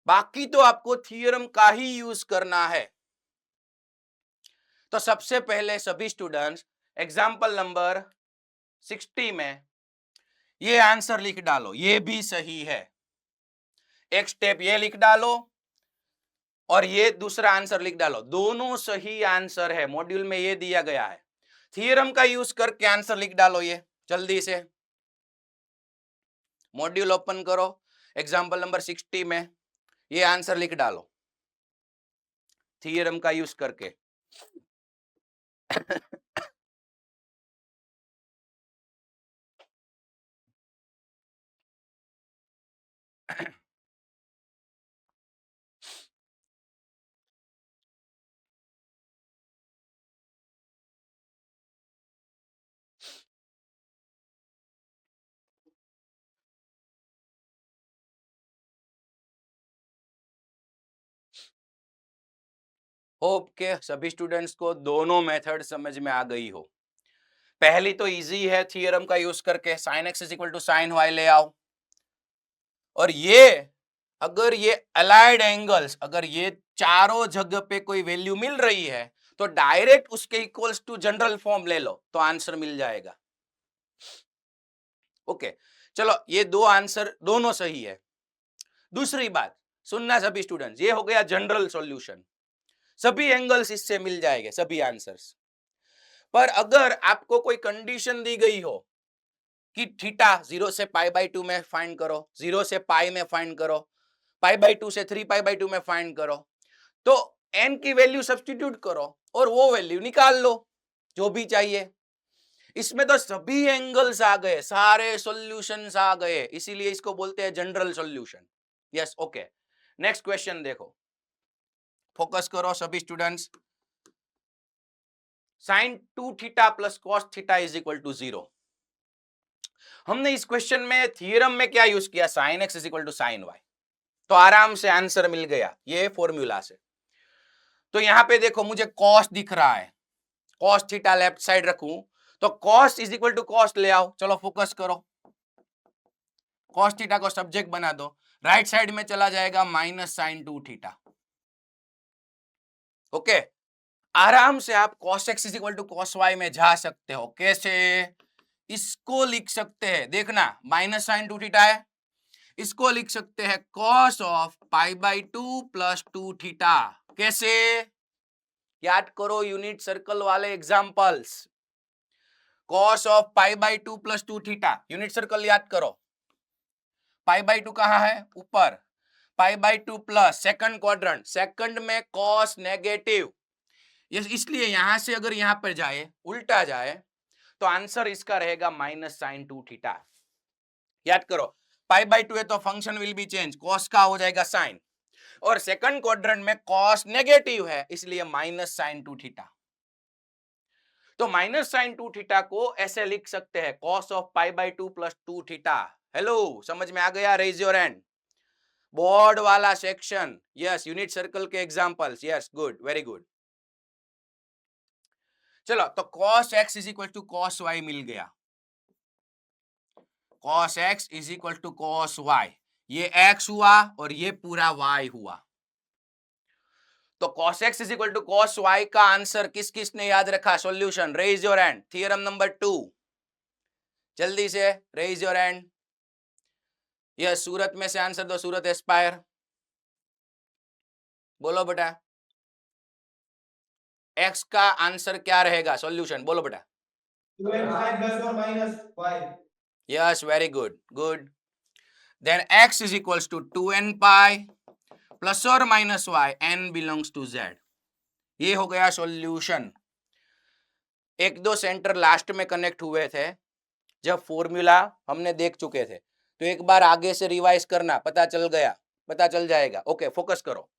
बाकी तो आपको थियरम का ही यूज करना है। तो सबसे पहले सभी स्टूडेंट्स एग्जाम्पल नंबर 60 में ये आंसर लिख डालो, ये भी सही है। एक स्टेप ये लिख डालो और ये दूसरा आंसर लिख डालो, दोनों सही आंसर है, मॉड्यूल में ये दिया गया है। थियरम का यूज करके आंसर लिख डालो, ये जल्दी से मॉड्यूल ओपन करो, एग्जाम्पल नंबर 60 में ये आंसर लिख डालो थियरम का यूज करके। होप के सभी स्टूडेंट्स को दोनों मेथड समझ में आ गई हो। पहली तो इजी है, थियरम का यूज करके sin x equal to sin y ले आओ, और ये अगर ये अलाइड एंगल्स अगर ये चारों जगह पे कोई वैल्यू मिल रही है तो डायरेक्ट उसके इक्वल्स टू जनरल फॉर्म ले लो तो आंसर मिल जाएगा। ओके, चलो ये दो आंसर दोनों सही है। दूसरी बात सुनना सभी स्टूडेंट्स, ये हो गया जनरल सॉल्यूशन, सभी एंगल्स इससे मिल जाएंगे, सभी आंसर्स। पर अगर आपको कोई कंडीशन दी गई हो कि थीटा 0 से पाई बाई 2 में फाइंड करो, 0 से पाई में फाइंड करो, पाई बाई 2 से 3 पाई बाई 2 में फाइंड करो, तो n की वैल्यू सब्स्टिट्यूट करो और वो वैल्यू निकाल लो जो भी चाहिए। इसमें तो सभी एंगल्स आ गए, सारे सॉल्यूशंस आ गए, इसीलिए इसको बोलते हैं general solution. Yes, okay, next question देखो, फोकस करो सभी students. sin 2 theta plus cos theta is equal to 0। हमने इस क्वेश्चन में थियरम में क्या यूज किया, sin x is equal to sin y, तो आराम से आंसर मिल गया ये फॉर्मूला से। तो यहां पे देखो मुझे cos दिख रहा है, cos थीटा लेफ्ट साइड रखूं तो cos is equal to cos ले आओ। चलो फोकस करो, कॉस थीटा को सब्जेक्ट बना दो, राइट साइड में चला जाएगा माइनस साइन 2 थीटा। ओके, आराम से आप cos x is equal to cos y में जा सकते हो। कैसे? इसको लिख सकते हैं, देखना माइनस साइन 2 थीटा है, इसको लिख सकते हैं cos of pi by 2 plus 2 theta. कैसे? याद करो यूनिट सर्कल वाले examples. cos of pi by 2 plus 2 theta, unit circle याद करो। पाई बाई 2 कहां है? ऊपर। पाई by 2 plus second quadrant, second में cos नेगेटिव, इसलिए यहां से अगर यहां पर जाए, उल्टा जाए, तो आंसर इसका रहेगा माइनस साइन 2 थीटा। याद करो, पाई बाई 2 है तो function will be change, cos का हो जाएगा साइन, और सेकंड क्वाड्रेंट में cos नेगेटिव है, इसलिए माइनस साइन 2 थीटा। तो माइनस साइन 2 थीटा को ऐसे लिख सकते हैं cos of pi by 2 plus 2 theta. Hello, समझ में आ गया? Raise your hand. बोर्ड वाला सेक्शन, यस, यूनिट सर्कल के examples, yes, good, very good. चलो, तो cos x is equal to cos y मिल गया। cos x is equal to cos y, ये x हुआ और ये पूरा y हुआ। तो cos x is equal to cos y का आंसर किस किसने याद रखा? Solution, raise your hand. Theorem number 2, जल्दी से raise your hand. Yes, Surat में से आंसर दो, सूरत एस्पायर, बोलो बेटा। x का आंसर क्या रहेगा? सॉल्यूशन बोलो बेटा। 2n5 प्लस और minus y। Yes, very good, good. Then x is equals to 2n pi plus और minus y, n belongs to z। ये हो गया सॉल्यूशन। एक दो सेंटर लास्ट में कनेक्ट हुए थे जब फॉर्मूला हमने देख चुके थे, तो एक बार आगे से रिवाइज करना, पता चल गया, पता चल जाएगा। ओके, फोकस करो।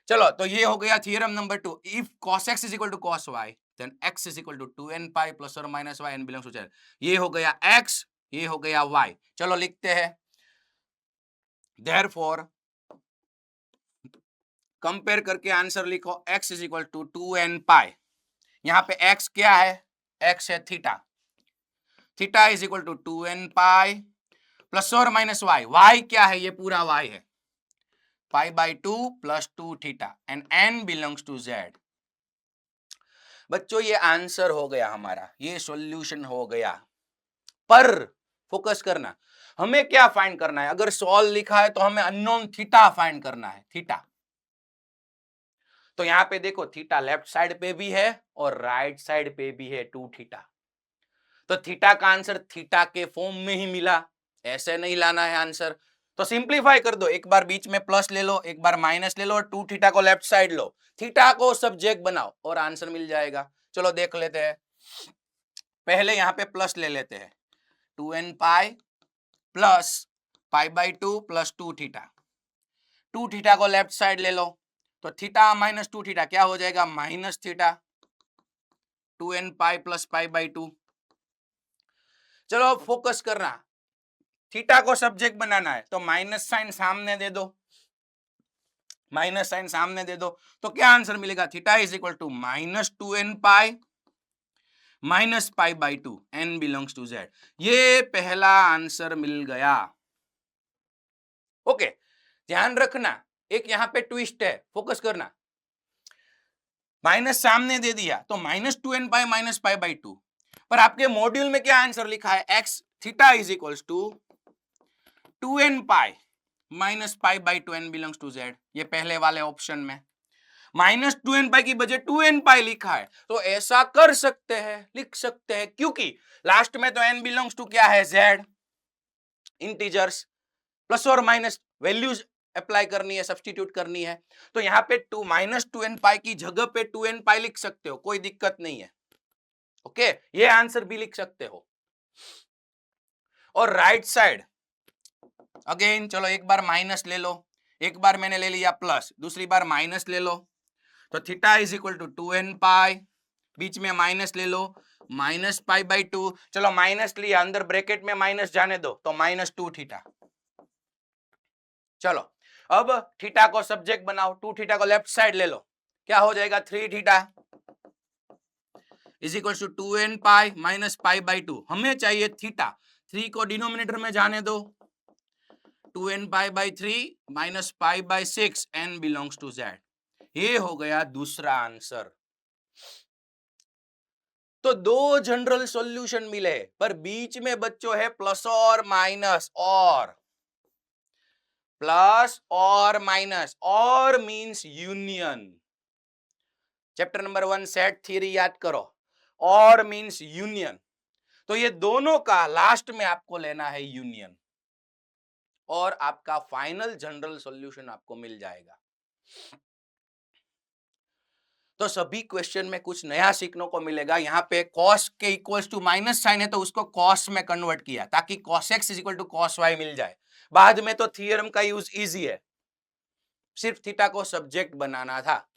चलो, तो ये हो गया theorem number 2। If cos x is equal to cos y, then x is equal to 2n pi plus और minus y, n belongs to z। ये हो गया x, ये हो गया y। चलो लिखते हैं, देयरफॉर कंपेयर करके आंसर लिखो, x is equal to 2n pi. यहां पे x क्या है? x है theta, theta is equal to 2n pi plus और माइनस y, y क्या है? ये पूरा y है, pi by 2 plus 2 theta, and n belongs to z। बच्चों, ये आंसर हो गया हमारा, ये सॉल्यूशन हो गया। पर फोकस करना, हमें क्या फाइंड करना है? अगर सॉल्व लिखा है तो हमें अननोन थीटा फाइंड करना है, थीटा। तो यहां पे देखो, थीटा लेफ्ट साइड पे भी है और राइट साइड पे भी है 2 थीटा। तो थीटा का आंसर थीटा के फॉर्म में ही मिला, ऐसे नहीं लाना है आंसर। तो सिंप्लीफाई कर दो, एक बार बीच में प्लस ले लो, एक बार माइनस ले लो, और 2 थीटा को लेफ्ट साइड लो, थीटा को सब्जेक्ट बनाओ और आंसर मिल जाएगा। चलो देख लेते हैं, पहले यहां पे प्लस ले लेते हैं, 2n pi plus pi by 2 plus 2 theta. 2 theta को लेफ्ट साइड ले लो, तो थीटा माइनस 2 थीटा क्या हो जाएगा? Minus theta. 2n pi plus pi by 2। चलो फोकस करना, थीटा को सब्जेक्ट बनाना है, तो माइनस साइन सामने दे दो, माइनस साइन सामने दे दो, तो क्या आंसर मिलेगा? Theta is equal to minus 2n pi minus pi by 2, n belongs to z। ये पहला आंसर मिल गया। ओके, ध्यान रखना, एक यहां पे ट्विस्ट है, फोकस करना। माइनस सामने दे दिया तो minus 2n pi minus pi by 2, पर आपके मॉड्यूल में क्या आंसर लिखा है? x theta is equals to 2n pi minus pi by 2, n belongs to z। ये पहले वाले ऑप्शन में माइनस 2n पाई की बजाय 2n पाई लिखा है, तो ऐसा कर सकते हैं, लिख सकते हैं, क्योंकि लास्ट में तो n बिलोंग्स टू क्या है? z, इंटीजर्स, प्लस और माइनस वैल्यूज अप्लाई करनी है, सब्स्टिट्यूट करनी है, तो यहाँ पे माइनस 2n पाई की जगह पे 2n पाई लिख सकते हो, कोई दिक्कत नहीं है। ओके, ये आंसर भी लिख सकते हो। और राइट साइड अगेन, चलो एक बार माइनस ले लो, एक बार मैंने ले लिया प्लस, दूसरी बार माइनस ले लो, तो theta is equal to 2n pi, बीच में माइनस ले लो, माइनस पाई बाई 2। चलो माइनस लिया, अंदर ब्रैकेट में माइनस जाने दो, तो माइनस 2 थीटा। चलो अब थीटा को सब्जेक्ट बनाओ, 2 थीटा को लेफ्ट साइड ले लो, क्या हो जाएगा? 3 theta is equal to 2n pi minus pi by 2। हमें चाहिए थीटा, 3 को डिनोमिनेटर में जाने दो, 2n π/3 minus π/6 n belongs to z। ये हो गया दूसरा आंसर। तो दो जनरल सॉल्यूशन मिले, पर बीच में बच्चों है प्लस और माइनस, और माइनस, और means union. Chapter number 1 set theory याद करो, और मींस यूनियन। तो ये दोनों का लास्ट में आपको लेना है यूनियन, और आपका फाइनल जनरल सॉल्यूशन आपको मिल जाएगा। तो सभी क्वेश्चन में कुछ नया सीखने को मिलेगा। यहाँ पे cos के इक्वल्स टू माइनस साइन है, तो उसको cos में कन्वर्ट किया ताकि cos x is equal to cos y मिल जाए। बाद में तो थियरम का यूज इजी है, सिर्फ थीटा को सब्जेक्ट बनाना था,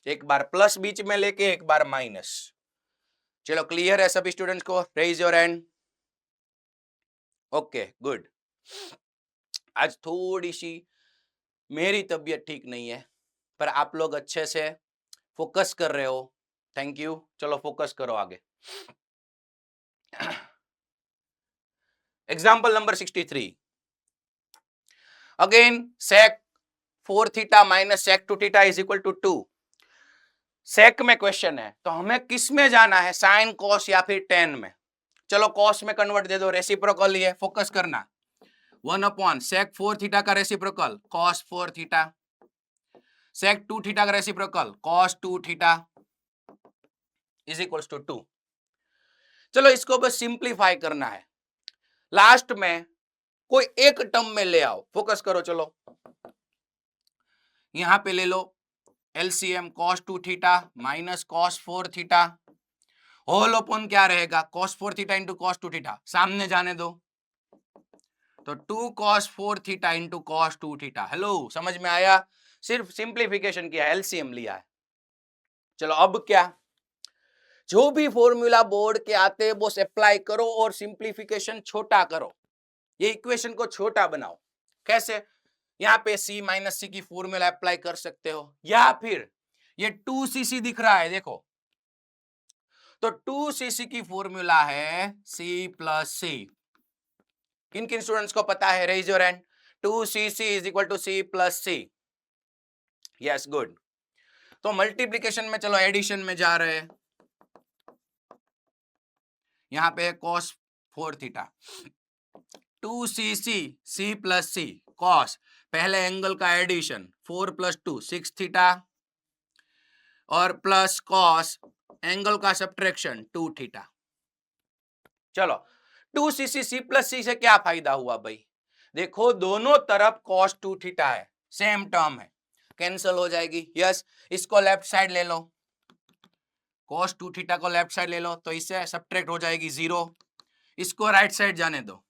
एक बार प्लस बीच में लेके एक बार माइनस। चलो क्लियर है सभी स्टूडेंट्स को? Raise your hand. Okay good. आज थोड़ी सी मेरी तबीयत ठीक नहीं है, पर आप लोग अच्छे से फोकस कर रहे हो, थैंक यू। चलो फोकस करो आगे। Example number 63। Again sec 4 theta minus sec 2 theta is equal to 2। Sec में क्वेश्चन है, तो हमें किस में जाना है, साइन कॉस या फिर टेन में? चलो कॉस में कन्वर्ट दे दो, रेसिप्रोकल ही है, फोकस करना। 1 sec 4 थीटा का reciprocal cos 4 theta, sec 2 theta का reciprocal cos 2 theta is equals to 2। चलो इसको बस सिंप्लीफाई करना है, लास्ट में कोई एक टर्म में ले आओ, फोकस करो। चलो यहां पे ले लो LCM cos 2 theta minus cos 4 theta, whole upon क्या रहेगा, cos 4 theta into cos 2 theta, सामने जाने दो, तो 2 cos 4 theta into cos 2 theta. Hello, समझ में आया? सिर्फ सिंप्लीफिकेशन किया, एलसीएम लिया है। चलो अब क्या, जो भी फॉर्मूला बोर्ड के आते हैं वो अप्लाई करो और सिंप्लीफिकेशन छोटा करो, ये इक्वेशन को छोटा बनाओ। कैसे? यहाँ पे c माइनस सी की फॉर्मूला अप्लाई कर सकते हो, या फिर ये 2cc दिख रहा है, देखो, तो 2cc की फॉर्मूला है c प्लस सी। किन किन स्टूडेंट्स को पता है? Raise your hand. 2cc is equal to c plus C. Yes good. तो मल्टीप्लीकेशन में चलो एडिशन में जा रहे हैं, यहां पे cos 4 theta 2cc c plus C cos, पहले एंगल का एडिशन 4 प्लस 2 6 थीटा, और प्लस cos एंगल का सब्ट्रैक्शन 2 थीटा। चलो 2cc c प्लस सी से क्या फायदा हुआ भाई? देखो दोनों तरफ cos 2 थीटा है, सेम टर्म है, कैंसल हो जाएगी। यस, इसको लेफ्ट साइड ले लो, cos 2 थीटा को लेफ्ट साइड ले लो, तो इससे सब्ट्रैक्ट हो जाएगी 0। इसको राइट साइड जाने दो,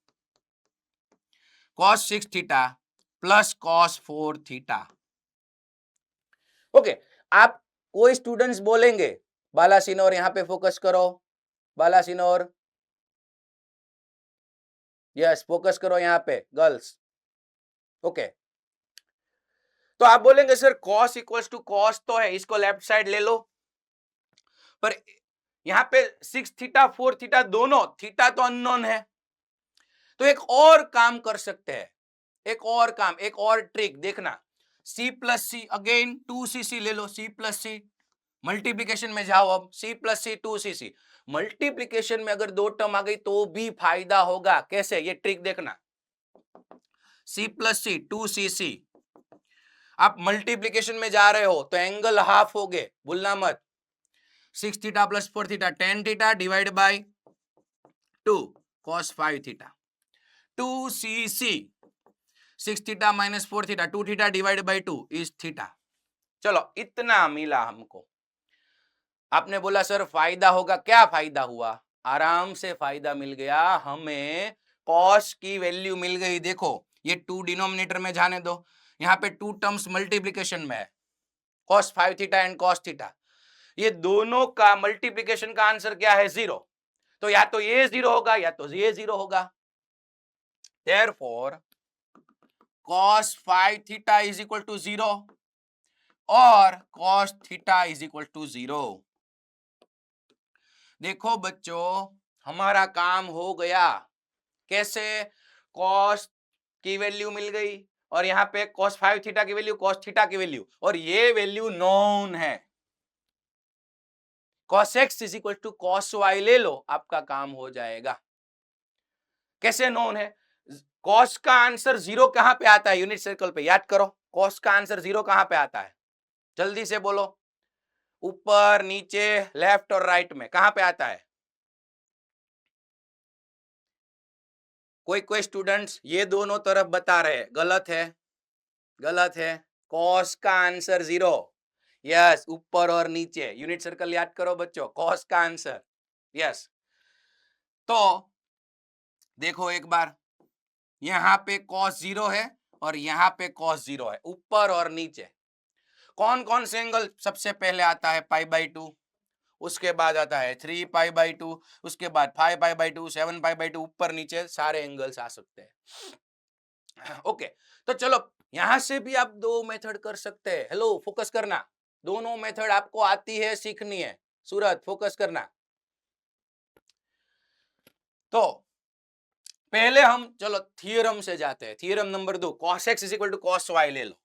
cos 6 theta plus cos 4 theta. Okay, आप कोई स्टूडेंट्स बोलेंगे, बाला सिनोर यहां पे फोकस करो, बाला सिनोर, यस फोकस करो यहां पे गर्ल्स। ओके, तो आप बोलेंगे sir cos equals to cos तो है, इसको लेफ्ट साइड ले लो, पर यहां पे 6 थीटा 4 थीटा दोनों, थीटा तो अननोन है, तो एक और काम कर सकते हैं, एक और काम, एक और ट्रिक देखना। c प्लस सी, अगेन 2cc ले लो, c प्लस सी, मल्टीप्लीकेशन में जाओ, अब c प्लस सी 2cc, मल्टीप्लीकेशन में अगर दो टर्म आ गई तो भी फायदा होगा। कैसे? ये ट्रिक देखना, c प्लस सी 2cc, आप मल्टीप्लीकेशन में जा रहे हो तो एंगल हाफ हो गए, भूलना मत। 6 theta plus 4 theta 10 theta divide by 2 cos 5 theta, 2cc 6 theta minus 4 theta 2 theta divide by 2 is theta. चलो इतना मिला हमको। आपने बोला सर फायदा होगा, क्या फायदा हुआ? आराम से फायदा मिल गया, हमें cos की वैल्यू मिल गई। देखो ये 2 डिनोमिनेटर में जाने दो, यहाँ पे 2 टर्म्स मल्टीप्लीकेशन में है, cos 5 theta and cos theta, ये दोनों का मल्टीप्लीकेशन का आंसर क्या है? 0। तो या तो ये 0 होगा या तो ये 0 होगा। Therefore cos 5 theta is equal to 0 और cos theta is equal to 0। देखो बच्चों, हमारा काम हो गया। कैसे? cos की वैल्यू मिल गई और यहाँ पे cos 5 थीटा की वैल्यू, cos थीटा की वैल्यू, और ये वैल्यू नोन है। cos x is equal to cos y ले लो, आपका काम हो जाएगा। कैसे नोन है? cos का आंसर 0 कहां पे आता है? यूनिट सर्कल पे, याद करो। cos का आंसर 0 कहां पे आता है? जल्दी से बोलो। ऊपर, नीचे, लेफ्ट और राइट में कहां पे आता है? कोई स्टूडेंट्स ये दोनों तरफ बता रहे हैं, गलत है, गलत है। cos का आंसर 0, यस, ऊपर और नीचे। यूनिट सर्कल याद करो बच्चों, cos का आंसर, यस। तो देखो एक बार, यहां पे cos 0 है और यहां पे cos 0 है, ऊपर और नीचे। कौन कौन से एंगल सबसे पहले आता है? π/2, उसके बाद आता है 3π/2, उसके बाद 5π/2, 7π/2, ऊपर नीचे सारे एंगल्स आ सकते हैं। ओके, तो चलो यहां से भी आप दो मेथड कर सकते हैं। हेलो, फोकस करना, दोनों मेथड आपको आती है, सीखनी है। सूरत, फोकस करना। तो पहले हम चलो थियरम से जाते हैं। Theorem number 2, cos x is equal to cos y ले लो।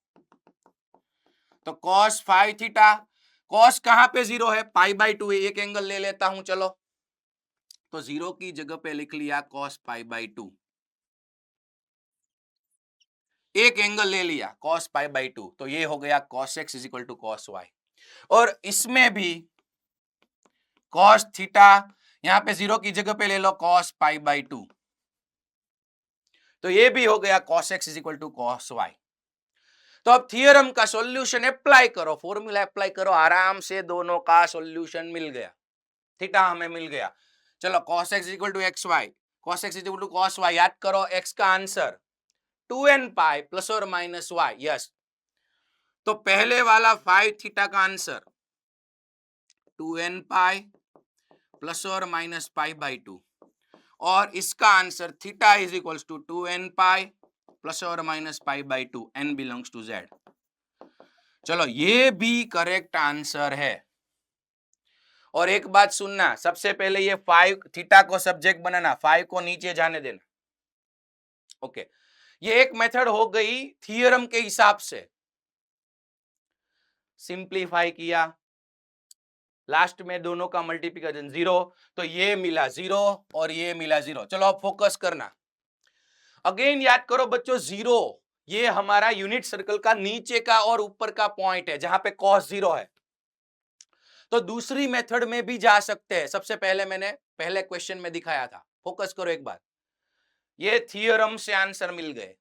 तो cos 5 थीटा, cos कहां पे 0 है? π/2 है, एक एंगल ले लेता हूं, चलो। तो 0 की जगह पे लिख लिया cos π/2, एक एंगल ले लिया cos π/2, तो ये हो गया cos x is equal to cos y। और इसमें भी cos थीटा, यहां पे 0 की जगह पे ले लो cos π/2, तो ये भी हो गया cos x is equal to cos y। तो अब थियरम का सॉल्यूशन अप्लाई करो, फॉर्मूला अप्लाई करो, आराम से दोनों का सॉल्यूशन मिल गया। थीटा हमें मिल गया। चलो cos x equal to X Y, cos x equal to cos y, याद करो x का आंसर 2n पाई प्लस और माइनस y, यस। तो पहले वाला 5 थीटा का आंसर 2n पाई प्लस और माइनस π/2, और इसका answer theta is equals to 2n pi plus और minus π/2, n belongs to z। चलो ये भी करेक्ट आंसर है। और एक बात सुनना, सबसे पहले ये 5 थीटा को सब्जेक्ट बनाना, 5 को नीचे जाने देना। ओके, ये एक मेथड हो गई थियरम के हिसाब से। सिंप्लीफाई किया, लास्ट में दोनों का मल्टीप्लिकेशन 0, तो ये मिला 0 और ये मिला 0। चलो अब फोकस करना। अगेन याद करो बच्चों, 0 ये हमारा यूनिट सर्कल का नीचे का और ऊपर का पॉइंट है जहां पे cos 0 है। तो दूसरी मेथड में भी जा सकते हैं। सबसे पहले मैंने पहले क्वेश्चन में दिखाया था, फोकस करो एक बार। ये थियरम से आंसर मिल गए।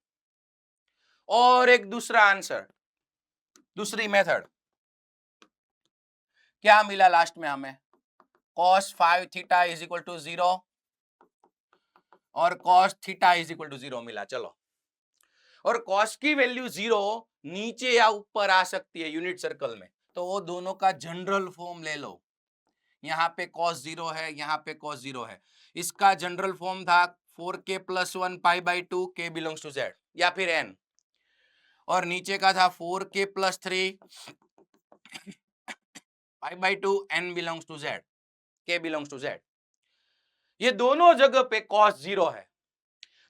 और एक दूसरा आंसर, दूसरी मेथड क्या मिला लास्ट में हमें? cos 5 theta is equal to 0 और cos theta is equal to 0 मिला। चलो, और cos की वैल्यू 0 नीचे या ऊपर आ सकती है यूनिट सर्कल में, तो वो दोनों का जनरल फॉर्म ले लो। यहाँ पे cos 0 है, यहाँ पे cos 0 है। इसका जनरल फॉर्म था 4k + 1 π/2, k belongs to z, या फिर n। और नीचे का था 4k + 3 π/2, n belongs to z, k belongs to z। ये दोनों जगह पे cos 0 है,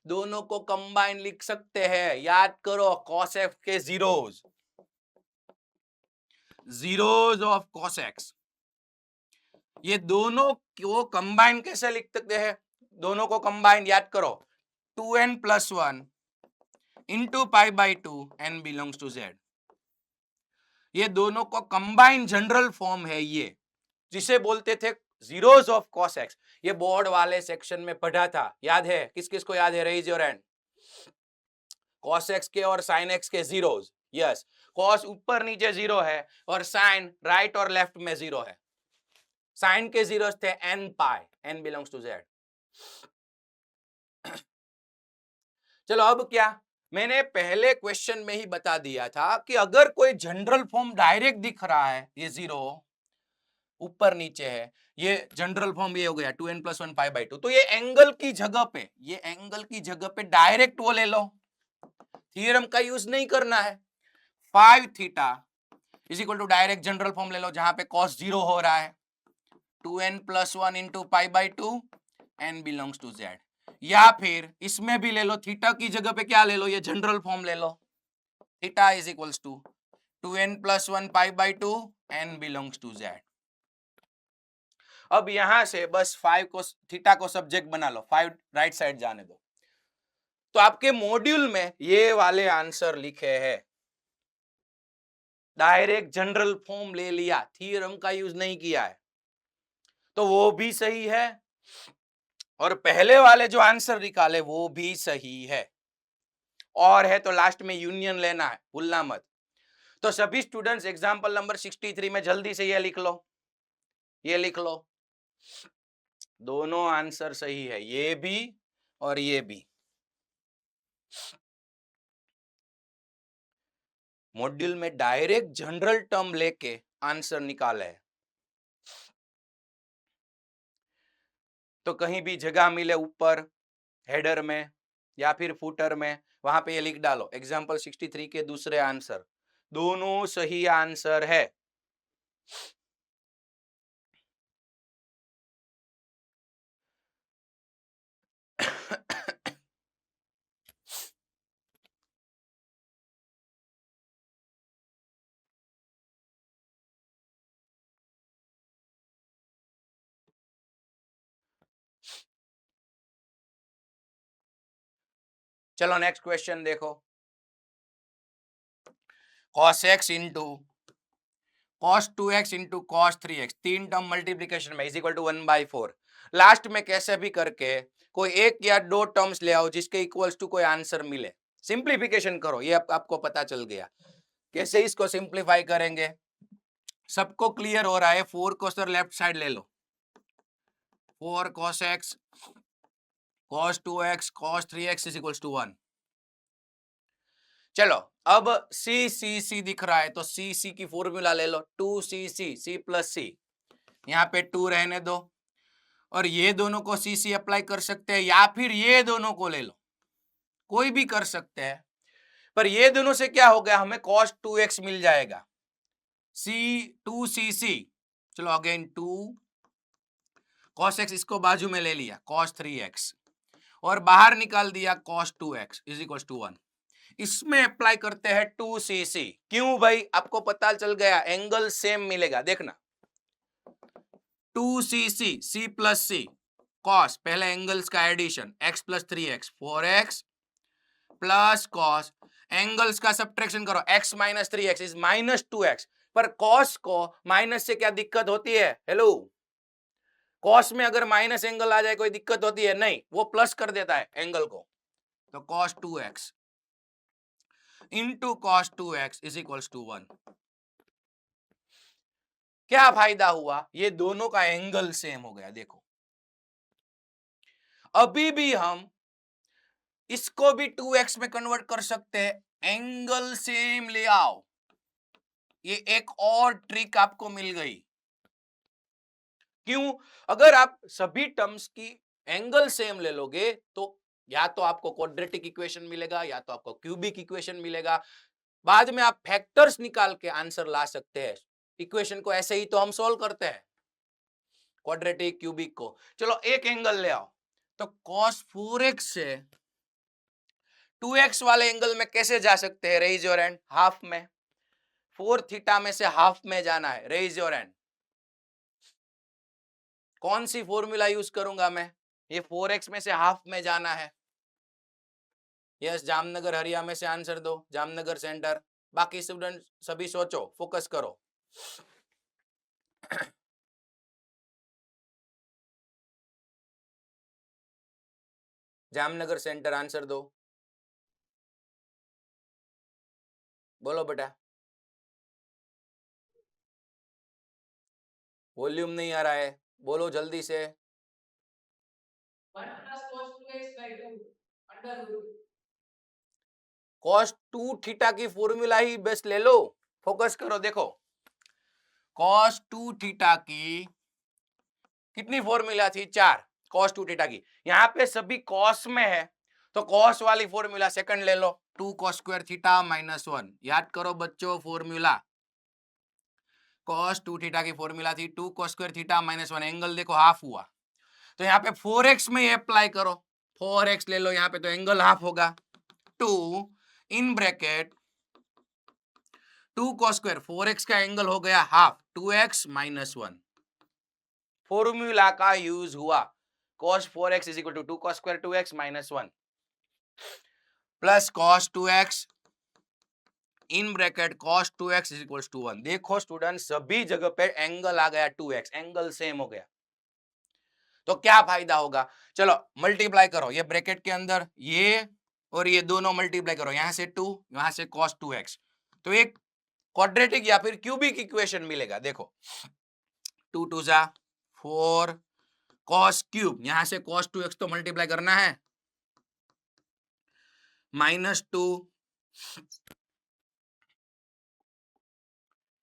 दोनों को कंबाइन लिख सकते हैं। याद करो, cos f के zeros, zeros of cos x, ये दोनों को कंबाइन कैसे लिख सकते हैं? दोनों को कंबाइन याद करो, 2n + 1 into π/2, n belongs to z। ये दोनों को कंबाइन जनरल फॉर्म है ये, जिसे बोलते थे जीरोज ऑफ cos x। ये बोर्ड वाले सेक्शन में पढ़ा था, याद है? किस किस को याद है? Raise your hand. cos x के और sin x के जीरोज, यस। cos ऊपर नीचे 0 है और sin राइट और लेफ्ट में 0 है। sin के जीरोज थे n pi, n belongs to z। चलो अब क्या, मैंने पहले क्वेश्चन में ही बता दिया था कि अगर कोई जनरल फॉर्म डायरेक्ट दिख रहा है, ये 0 ऊपर नीचे है, ये जनरल फॉर्म ये हो गया 2n + 1 π/2, तो ये एंगल की जगह पे, ये एंगल की जगह पे डायरेक्ट वो ले लो, थियरम का यूज नहीं करना है। 5 theta is equal to direct general form ले लो, जहां पे cos 0 हो रहा है, 2n + 1 into π/2, n belongs to z। या फिर इसमें भी ले लो, थीटा की जगह पे क्या ले लो, ये जनरल फॉर्म ले लो, theta is equals to 2n+1 π/2 n belongs to z। अब यहां से बस 5 को, थीटा को सब्जेक्ट बना लो, 5 राइट साइड जाने दो, तो आपके मॉड्यूल में ये वाले आंसर लिखे हैं। डायरेक्ट जनरल फॉर्म ले लिया, थ्योरम का यूज नहीं किया है, तो वो भी सही है, और पहले वाले जो आंसर निकाले वो भी सही है, और है तो लास्ट में यूनियन लेना है, भूलना मत। तो सभी स्टूडेंट्स एग्जांपल नंबर 63 में जल्दी से ये लिख लो, ये लिख लो, दोनों आंसर सही है, ये भी और ये भी। मॉड्यूल में डायरेक्ट जनरल टर्म लेके आंसर निकाले है, तो कहीं भी जगह मिले ऊपर हेडर में या फिर फुटर में, वहां पे ये लिख डालो एग्जांपल 63 के दूसरे आंसर, दोनों सही आंसर है। चलो नेक्स्ट क्वेश्चन देखो, cos x into cos 2x into cos 3x, तीन टर्म मल्टीप्लीकेशन में इज इक्वल टू 1/4। लास्ट में कैसे भी करके कोई एक या दो टर्म्स ले आओ जिसके इक्वल्स टू कोई आंसर मिले, सिंप्लीफिकेशन करो, ये आपको पता चल गया। कैसे इसको सिंप्लीफाई करेंगे, सबको क्लियर हो रहा है। 4 को सर लेफ्ट साइड ले लो, 4 cos x cos 2x cos 3x is equals to 1। चलो अब C दिख रहा है, तो C की फॉर्मूला ले लो, 2CC C प्लस C, यहाँ पे 2 रहने दो, और ये दोनों को C अप्लाई कर सकते हैं, या फिर ये दोनों को ले लो, कोई भी कर सकते हैं, पर ये दोनों से क्या हो गया, हमें cos 2x मिल जाएगा, C2CC। चलो अगेन 2 cos x, इसको बाजू में ले लिया cos 3x, और बाहर निकाल दिया cos 2x is equal to 1। इसमें अप्लाई करते हैं 2CC, क्यों भाई, आपको पता चल गया एंगल सेम मिलेगा, देखना 2CC C plus C cos, पहले एंगल्स का addition, x plus 3x 4x plus cos, angles का सब्ट्रैक्शन करो, x माइनस 3x इज माइनस 2x, पर cos को माइनस से क्या दिक्कत होती है, हेलो, cos में अगर माइनस एंगल आ जाए कोई दिक्कत होती है, नहीं, वो प्लस कर देता है एंगल को, तो cos 2x into cos 2x is equals to 1। क्या फायदा हुआ, ये दोनों का एंगल सेम हो गया। देखो अभी भी हम इसको भी 2x में कन्वर्ट कर सकते हैं, एंगल सेम ले आओ, ये एक और ट्रिक आपको मिल गई। क्यों, अगर आप सभी टर्म्स की एंगल सेम ले लोगे तो या तो आपको क्वाड्रेटिक इक्वेशन मिलेगा या तो आपको क्यूबिक इक्वेशन मिलेगा, बाद में आप फैक्टर्स निकाल के आंसर ला सकते हैं। इक्वेशन को ऐसे ही तो हम सॉल्व करते हैं, क्वाड्रेटिक क्यूबिक को। चलो एक एंगल ले आओ, तो cos 4x से 2x वाले एंगल में कैसे जा सकते हैं, रेज योर हैंड, हाफ में, 4 थीटा में से हाफ में जाना है, रेज योर हैंड। कौन सी फॉर्मूला यूज करूंगा मैं, ये 4x में से हाफ में जाना है। यस, जामनगर हरिया में से आंसर दो, जामनगर सेंटर। बाकी स्टूडेंट सभी सोचो, फोकस करो। जामनगर सेंटर आंसर दो, बोलो बेटा, वॉल्यूम नहीं आ रहा है, बोलो जल्दी से। cos 2 थीटा की फॉर्मूला ही बेस्ट ले लो, फोकस करो। देखो cos 2 थीटा की कितनी फॉर्मूला थी, 4, cos 2 थीटा की, यहाँ पे सभी cos में है, तो cos वाली फॉर्मूला सेकंड ले लो, 2 cos स्क्वायर थीटा माइनस 1। याद करो बच्चों फॉर्मूला, cos 2 थीटा की फॉर्मूला थी 2 cos square theta minus 1, angle देखो हाफ हुआ, तो यहाँ पे 4x में अप्लाई करो, 4x ले लो, यहाँ पे तो एंगल हाफ होगा, 2 in bracket 2 cos square 4x का एंगल हो गया हाफ, 2x माइनस 1। फॉर्मूला का यूज हुआ, cos 4x is equal to 2 cos square 2x minus 1 plus cos 2x in bracket cos 2x is equal to 1। देखो student, सभी जगह पे angle आ गया 2x, एंगल सेम हो गया, तो क्या फायदा होगा? चलो मल्टीप्लाई करो, ये ब्रैकेट के अंदर ये और ये दोनों मल्टीप्लाई करो, यहां से 2, यहां से cos 2x, तो एक क्वाड्रेटिक या फिर क्यूबिक इक्वेशन मिलेगा। देखो 2 2 जा 4 cos क्यूब, यहां से cos 2x तो मल्टीप्लाई करना है, -2,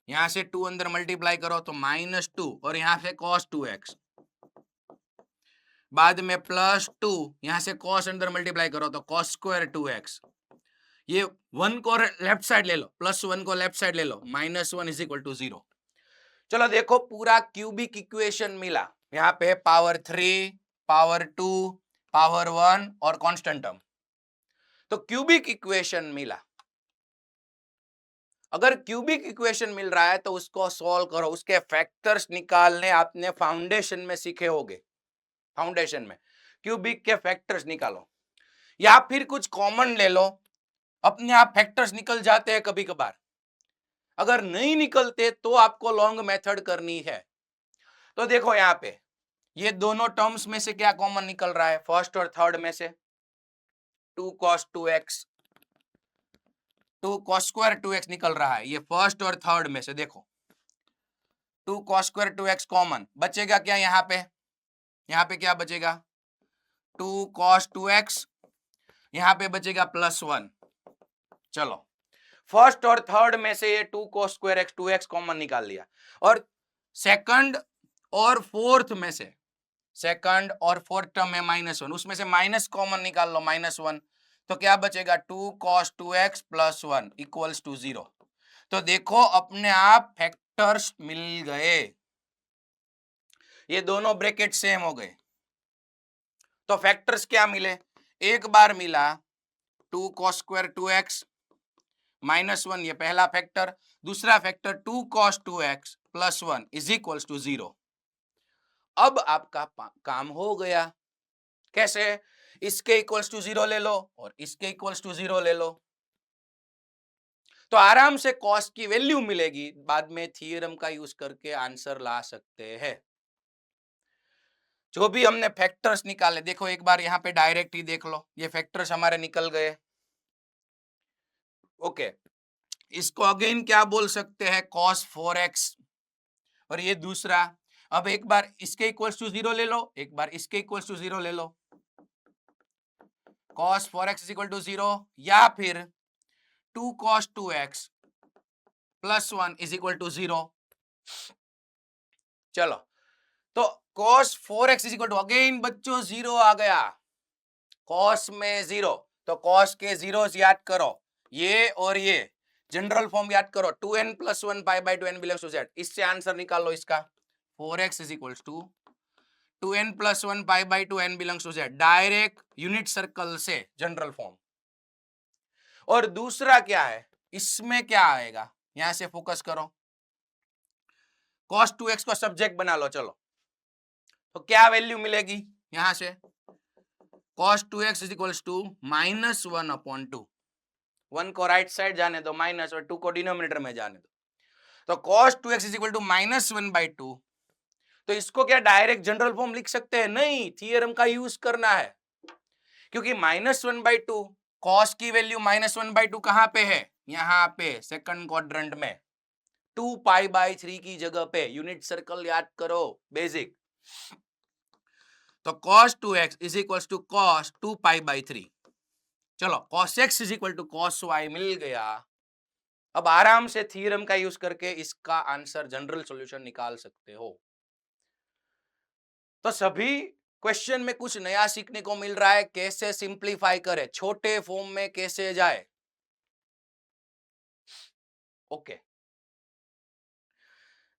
यहां से 2 अंदर मल्टीप्लाई करो तो -2 और यहां से cos 2x, बाद में +2, यहां से cos अंदर मल्टीप्लाई करो तो cos स्क्वायर 2x, ये 1 को लेफ्ट साइड ले लो, +1 को लेफ्ट साइड ले लो, -1 इज इक्वल टू 0। चलो देखो, पूरा क्यूबिक इक्वेशन मिला, यहाँ पे पावर 3, पावर 2, पावर 1 और कांस्टेंट टर्म, तो क्यूबिक इक्वेशन मिला। अगर क्यूबिक इक्वेशन मिल रहा है तो उसको सॉल्व करो, उसके फैक्टर्स निकालने आपने फाउंडेशन में सीखे होंगे, फाउंडेशन में क्यूबिक के फैक्टर्स निकालो, या फिर कुछ कॉमन ले लो, अपने आप फैक्टर्स निकल जाते हैं कभी कभार। अगर नहीं निकलते तो आपको लॉन्ग मेथड करनी है। तो देखो यहाँ पे ये दोनों टर्म्स में से क्या कॉमन निकल रहा है, फर्स्ट और थर्ड में से 2 cos 2x, 2 cos square 2x निकल रहा है, ये फर्स्ट और थर्ड में से। देखो 2 cos स्क्वायर 2x कॉमन बचेगा क्या, यहाँ पे क्या बचेगा, 2 cos 2x, यहाँ पे बचेगा +1। चलो फर्स्ट और थर्ड में से ये 2 cos square x 2x common निकाल लिया, और सेकंड और फोर्थ में से, सेकंड और फोर्थ टर्म में -1, उसमें से माइनस कॉमन निकाल लो, -1, तो क्या बचेगा 2 cos 2x +1 इक्वल्स टू 0। तो देखो अपने आप फैक्टर्स मिल गए, ये दोनों ब्रैकेट सेम हो गए, तो फैक्टर्स क्या मिले, एक बार मिला 2 cos स्क्वायर 2x -1, ये पहला फैक्टर, दूसरा factor 2 cos 2x +1 is equals to 0। अब आपका काम हो गया, कैसे, इसके इक्वल्स टू 0 ले लो और इसके इक्वल्स टू 0 ले लो, तो आराम से cos की वैल्यू मिलेगी, बाद में थ्योरम का यूज करके आंसर ला सकते हैं। जो भी हमने फैक्टर्स निकाले, देखो एक बार यहाँ पे डायरेक्ट ही देख लो, ये फैक्टर्स हमारे निकल गए। ओके, इसको अगेन क्या बोल सकते हैं, cos 4x, और ये दूसरा, अब एक बार इसके इक्वल्स टू 0 ले लो, एक बार इसके इक्वल्स टू 0 ले लो, cos 4x is equal to 0, या फिर 2 cos 2x +1 is equal to 0। चलो तो cos 4x is equal to, again बच्चों 0 आ गया, cos में 0, तो cos के जीरोस याद करो, ये और ये जनरल फॉर्म याद करो, 2n + 1 π/2 n belongs to z, इससे आंसर निकाल लो इसका, 4x is equals to 2n + 1 π/2 n belongs to z, direct unit circle से जनरल फॉर्म। और दूसरा क्या है, इसमें क्या आएगा, यहां से फोकस करो, cos 2x को सब्जेक्ट बना लो, चलो तो क्या वैल्यू मिलेगी, यहां से cos 2x is equals to -1/2, 1 को राइट साइड जाने दो माइनस और 2 को डिनोमिनेटर में जाने दो, तो cos 2x is equal to -1/2, तो इसको क्या डायरेक्ट जनरल फॉर्म लिख सकते हैं, नहीं, थ्योरम का यूज करना है, क्योंकि -1/2, cos की वैल्यू -1/2 कहां पे है, यहां पे सेकंड क्वाड्रेंट में, 2 π/3 की जगह पे, यूनिट सर्कल याद करो, बेसिक, तो cos 2x is equals to cos 2 π/3। चलो cos x is equal to cos y मिल गया, अब आराम से थ्योरम का यूज करके इसका आंसर जनरल सॉल्यूशन निकाल सकते हो। तो सभी क्वेश्चन में कुछ नया सीखने को मिल रहा है, कैसे सिंप्लीफाई करें, छोटे फॉर्म में कैसे जाए। ओके,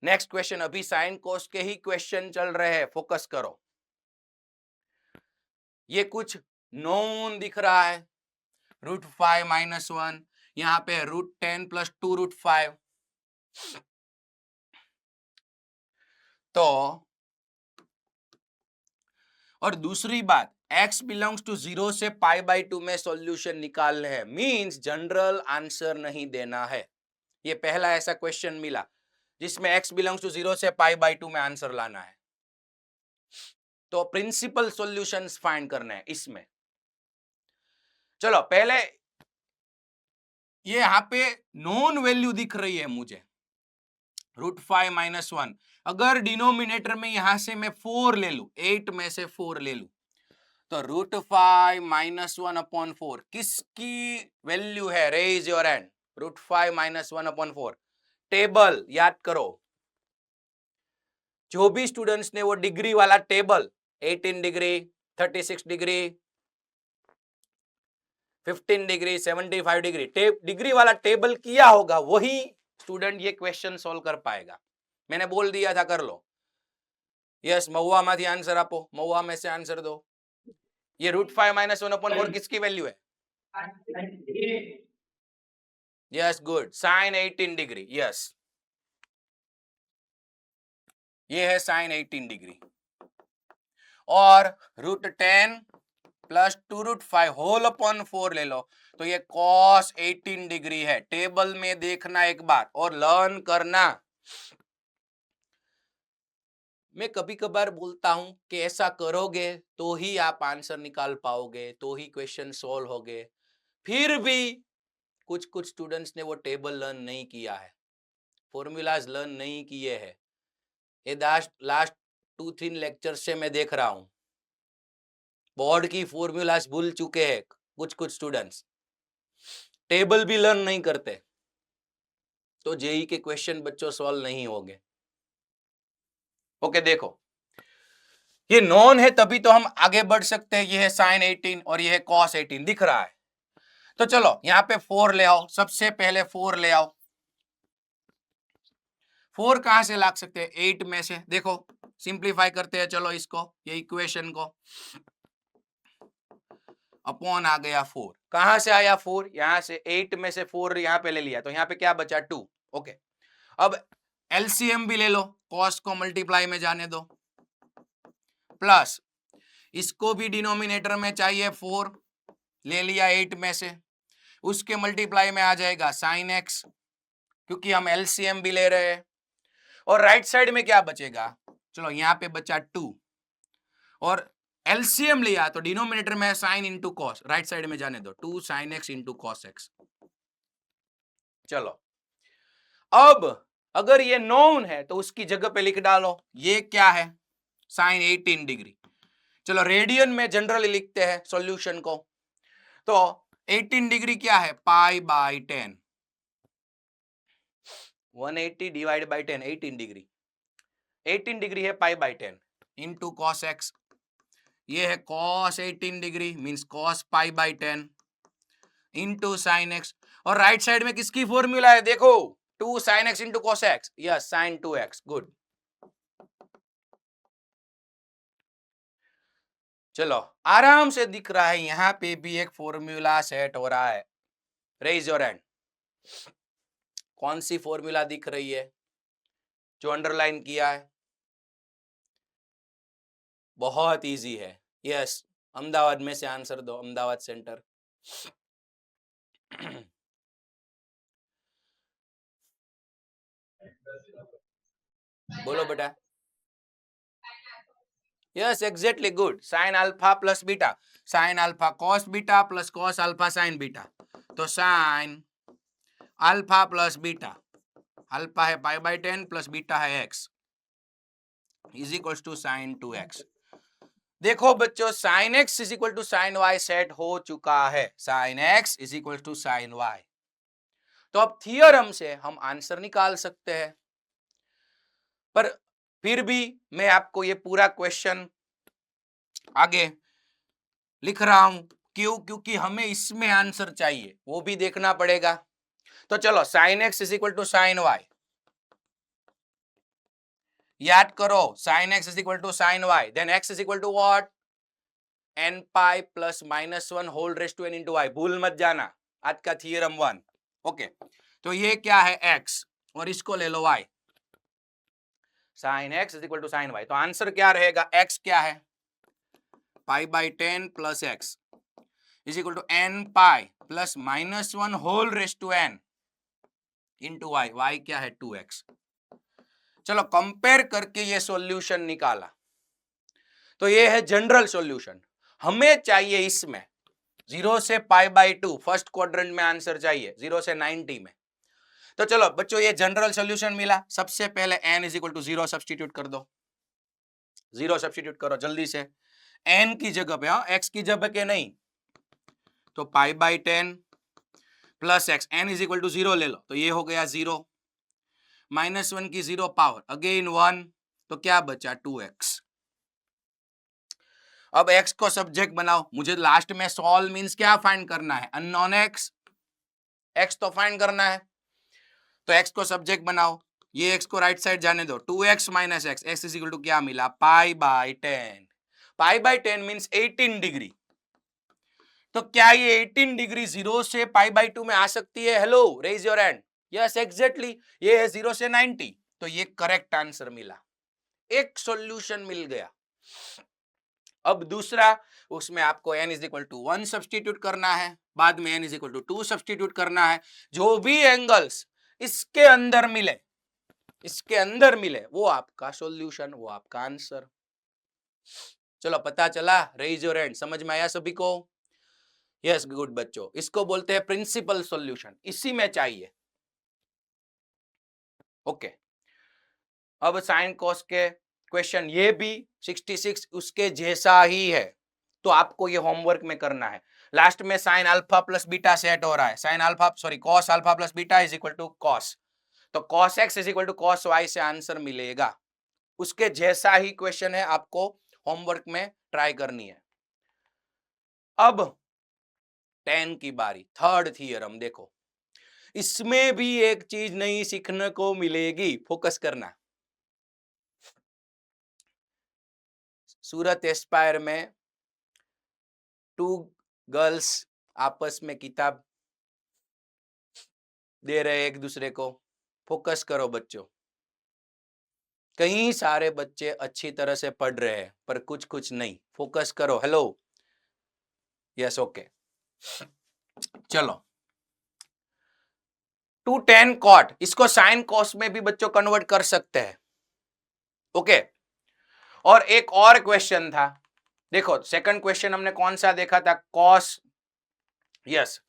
नेक्स्ट क्वेश्चन, अभी साइन कोस के ही क्वेश्चन चल रहे हैं, फोकस करो। ये कुछ नोन दिख रहा है √5 - 1, यहां पे √10 + 2 √5। तो और दूसरी बात, x बिलोंग्स टू 0 से π/2 में सॉल्यूशन निकालने हैं, मींस जनरल आंसर नहीं देना है। ये पहला ऐसा क्वेश्चन मिला जिसमें x बिलोंग्स टू 0 से π/2 में आंसर लाना है। तो प्रिंसिपल सॉल्यूशंस फाइंड करना है इसमें। चलो पहले ये यहां पे नॉन वैल्यू दिख रही है मुझे √5 - 1। अगर डिनोमिनेटर में यहां से मैं 4 ले लू, 8 में से 4 ले लू, तो √5 - 1/4 किसकी वैल्यू है? Raise your hand. √5 - 1/4 टेबल याद करो। जो भी स्टूडेंट्स ने वो डिग्री वाला table 18 degree, 36 degree, 15 degree, 75 degree degree वाला टेबल किया होगा, वही स्टूडेंट ये क्वेश्चन सोल्व कर पाएगा। मैंने बोल दिया था कर लो। यस, महुआ माथी आंसर आपो, महुआ में से आंसर दो। ये √5 - 1/4 किसकी वैल्यू है? Yes, good, sine 18 degree. Yes, ये है साइन 18 डिग्री। और √10 + 2 √5 होल अपॉन 4 ले लो, तो ये cos 18 डिग्री है। टेबल में देखना एक बार और लर्न करना। मैं कभी कभार बोलता हूं कि ऐसा करोगे तो ही आप आंसर निकाल पाओगे, तो ही क्वेश्चन सोल्व होगे। फिर भी कुछ कुछ स्टूडेंट्स ने वो टेबल लर्न नहीं किया है, फॉर्मूलाज लर्न नहीं किए हैं। ये लास्ट 2-3 लेक्चर से मैं देख रहा हूं, बोर्ड की फॉर्मूलाज भूल चुके हैं कुछ कुछ स्टूडेंट्स, टेबल भी लर्न नहीं करते, तो जेई के क्वेश्चन बच्चों सॉल्व नहीं होंगे। ओके, देखो ये नॉन है तभी तो हम आगे बढ़ सकते हैं। ये है साइन 18 और ये है कॉस 18 दिख रहा है। तो चलो यहां पे 4 ले आओ, सबसे पहले 4 ले आओ। 4 कहां से ला सकते हैं? 8 में से। देखो सिंप्लीफाई करते हैं, चलो इसको, ये इक्वेशन को, अपॉन आ गया 4। कहां से आया 4? यहां से 8 में से 4 यहां पे ले लिया, तो यहां पे क्या बचा? 2। ओके, अब एलसीएम भी ले लो, कॉस को मल्टीप्लाई में जाने दो, प्लस इसको भी डिनोमिनेटर में चाहिए 4, ले लिया 8 में से, उसके मल्टीप्लाई में आ जाएगा साइन एक्स, क्योंकि हम एलसीएम भी ले रहे हैं। और राइट साइड में क्या बचेगा? चलो यहां पे बचा 2 और एलसीएम लिया तो डिनोमिनेटर में sine into cos, right side में जाने दो, 2 sin x into cos x. चलो अब अगर ये नोन है तो उसकी जगह पे लिख डालो, ये क्या है? Sine 18 degree. चलो रेडियन में जनरली लिखते हैं सॉल्यूशन को, तो 18 डिग्री क्या है? π/10, 180 डिवाइड बाई 10, 18 डिग्री। 18 डिग्री है π/10 इंटू कॉस एक्स, ये है cos 18 degree means cos π/10 into sine X. और राइट साइड में किसकी फॉर्मूला है? देखो 2 sin x into cos x, yes sin 2x, good. चलो आराम से दिख रहा है, यहां पे भी एक फॉर्मूला सेट हो रहा है। Raise your hand. कौन सी फॉर्मूला दिख रही है जो अंडरलाइन किया है? बहुत इजी है। यस, अहमदाबाद में से आंसर दो, अहमदाबाद सेंटर। बोलो बेटा। Yes exactly, good. Sine alpha plus beta, sine alpha cos beta plus cos alpha sine beta, तो sine alpha plus beta, alpha है π/10 प्लस बीटा है x, is equal to sine 2x। देखो बच्चों, sine x is equal to sine y set हो चुका है, sine x is equal to sine y। तो अब थियरम से हम आंसर निकाल सकते हैं, पर फिर भी मैं आपको ये पूरा क्वेश्चन आगे लिख रहा हूं। क्यों? क्योंकि हमें इसमें आंसर चाहिए, वो भी देखना पड़ेगा। तो चलो sine x is equal to sine y, याद करो sine x is equal to sine y, then x is equal to what? N pi plus -1 whole race to n into y. भूल मत जाना, आज का थियरम 1। ओके, तो ये क्या है x और इसको ले लो y। Sine x is equal to sine y। तो आंसर क्या रहेगा, x क्या है, pi by 10 plus x is equal to n pi plus -1 whole race to n into y. Y क्या है, 2x। चलो कंपेयर करके ये सॉल्यूशन निकाला, तो ये है जनरल सॉल्यूशन। हमें चाहिए इसमें 0 से पाई बाई 2 फर्स्ट क्वाड्रेंट में आंसर चाहिए, 0 से 90 में। तो चलो बच्चों, ये जनरल सॉल्यूशन मिला। सबसे पहले n is equal to 0 substitute कर दो, 0 सब्स्टिट्यूट करो जल्दी से। n की जगह पे, हाँ, x की जगह के नहीं, तो pi by 10 plus x, n is equal to 0 ले लो, तो ये हो गया 0, -1 की 0 पावर, अगेन 1, तो क्या बचा 2x। अब x को सब्जेक्ट बनाओ, मुझे लास्ट में सॉल्व मींस क्या फाइंड करना है, अननोन x, x तो फाइंड करना है। तो x को सब्जेक्ट बनाओ, ये x को राइट साइड जाने दो, 2x minus x, x is equal to क्या मिला, pi by 10। Pi by 10 means 18 degree. तो क्या ये 18 डिग्री 0 से पाई बाई 2 में आ सकती है? Hello, raise your hand. Yes exactly, ये है 0 से 90, तो ये करेक्ट आंसर मिला, एक सॉल्यूशन मिल गया। अब दूसरा, उसमें आपको n is equal to 1 substitute करना है, बाद में n is equal to 2 substitute करना है। जो भी एंगल्स इसके अंदर मिले, इसके अंदर मिले, वो आपका सॉल्यूशन, वो आपका आंसर। चलो पता चला, रेज योर हैंड। समझ में आया सभी को? यस गुड बच्चों, इसको बोलते हैं प्रिंसिपल सॉल्यूशन, इसी में चाहिए। ओके, अब साइन कॉस के क्वेश्चन, ये भी 66 उसके जैसा ही है, तो आपको ये होमवर्क में करना है। लास्ट में sine alpha plus beta set हो रहा है, sine alpha sorry cos alpha plus beta is equal to cos, तो cos X is equal to cos Y से आंसर मिलेगा। उसके जैसा ही क्वेश्चन है, आपको होमवर्क में ट्राई करनी है। अब 10 की बारी, थर्ड थियरम देखो, इसमें भी एक चीज नई सीखने को मिलेगी, फोकस करना। सूरत एस्पायर में 2 गर्ल्स आपस में किताब दे रहे एक दूसरे को। फोकस करो बच्चों, कई सारे बच्चे अच्छी तरह से पढ़ रहे हैं पर कुछ कुछ नहीं। फोकस करो, हेलो, यस ओके। चलो 2 tan cot, इसको साइन कॉस में भी बच्चों कन्वर्ट कर सकते हैं। ओके, और एक और क्वेश्चन था, देखो सेकंड क्वेश्चन हमने कौन सा देखा था, cos, yes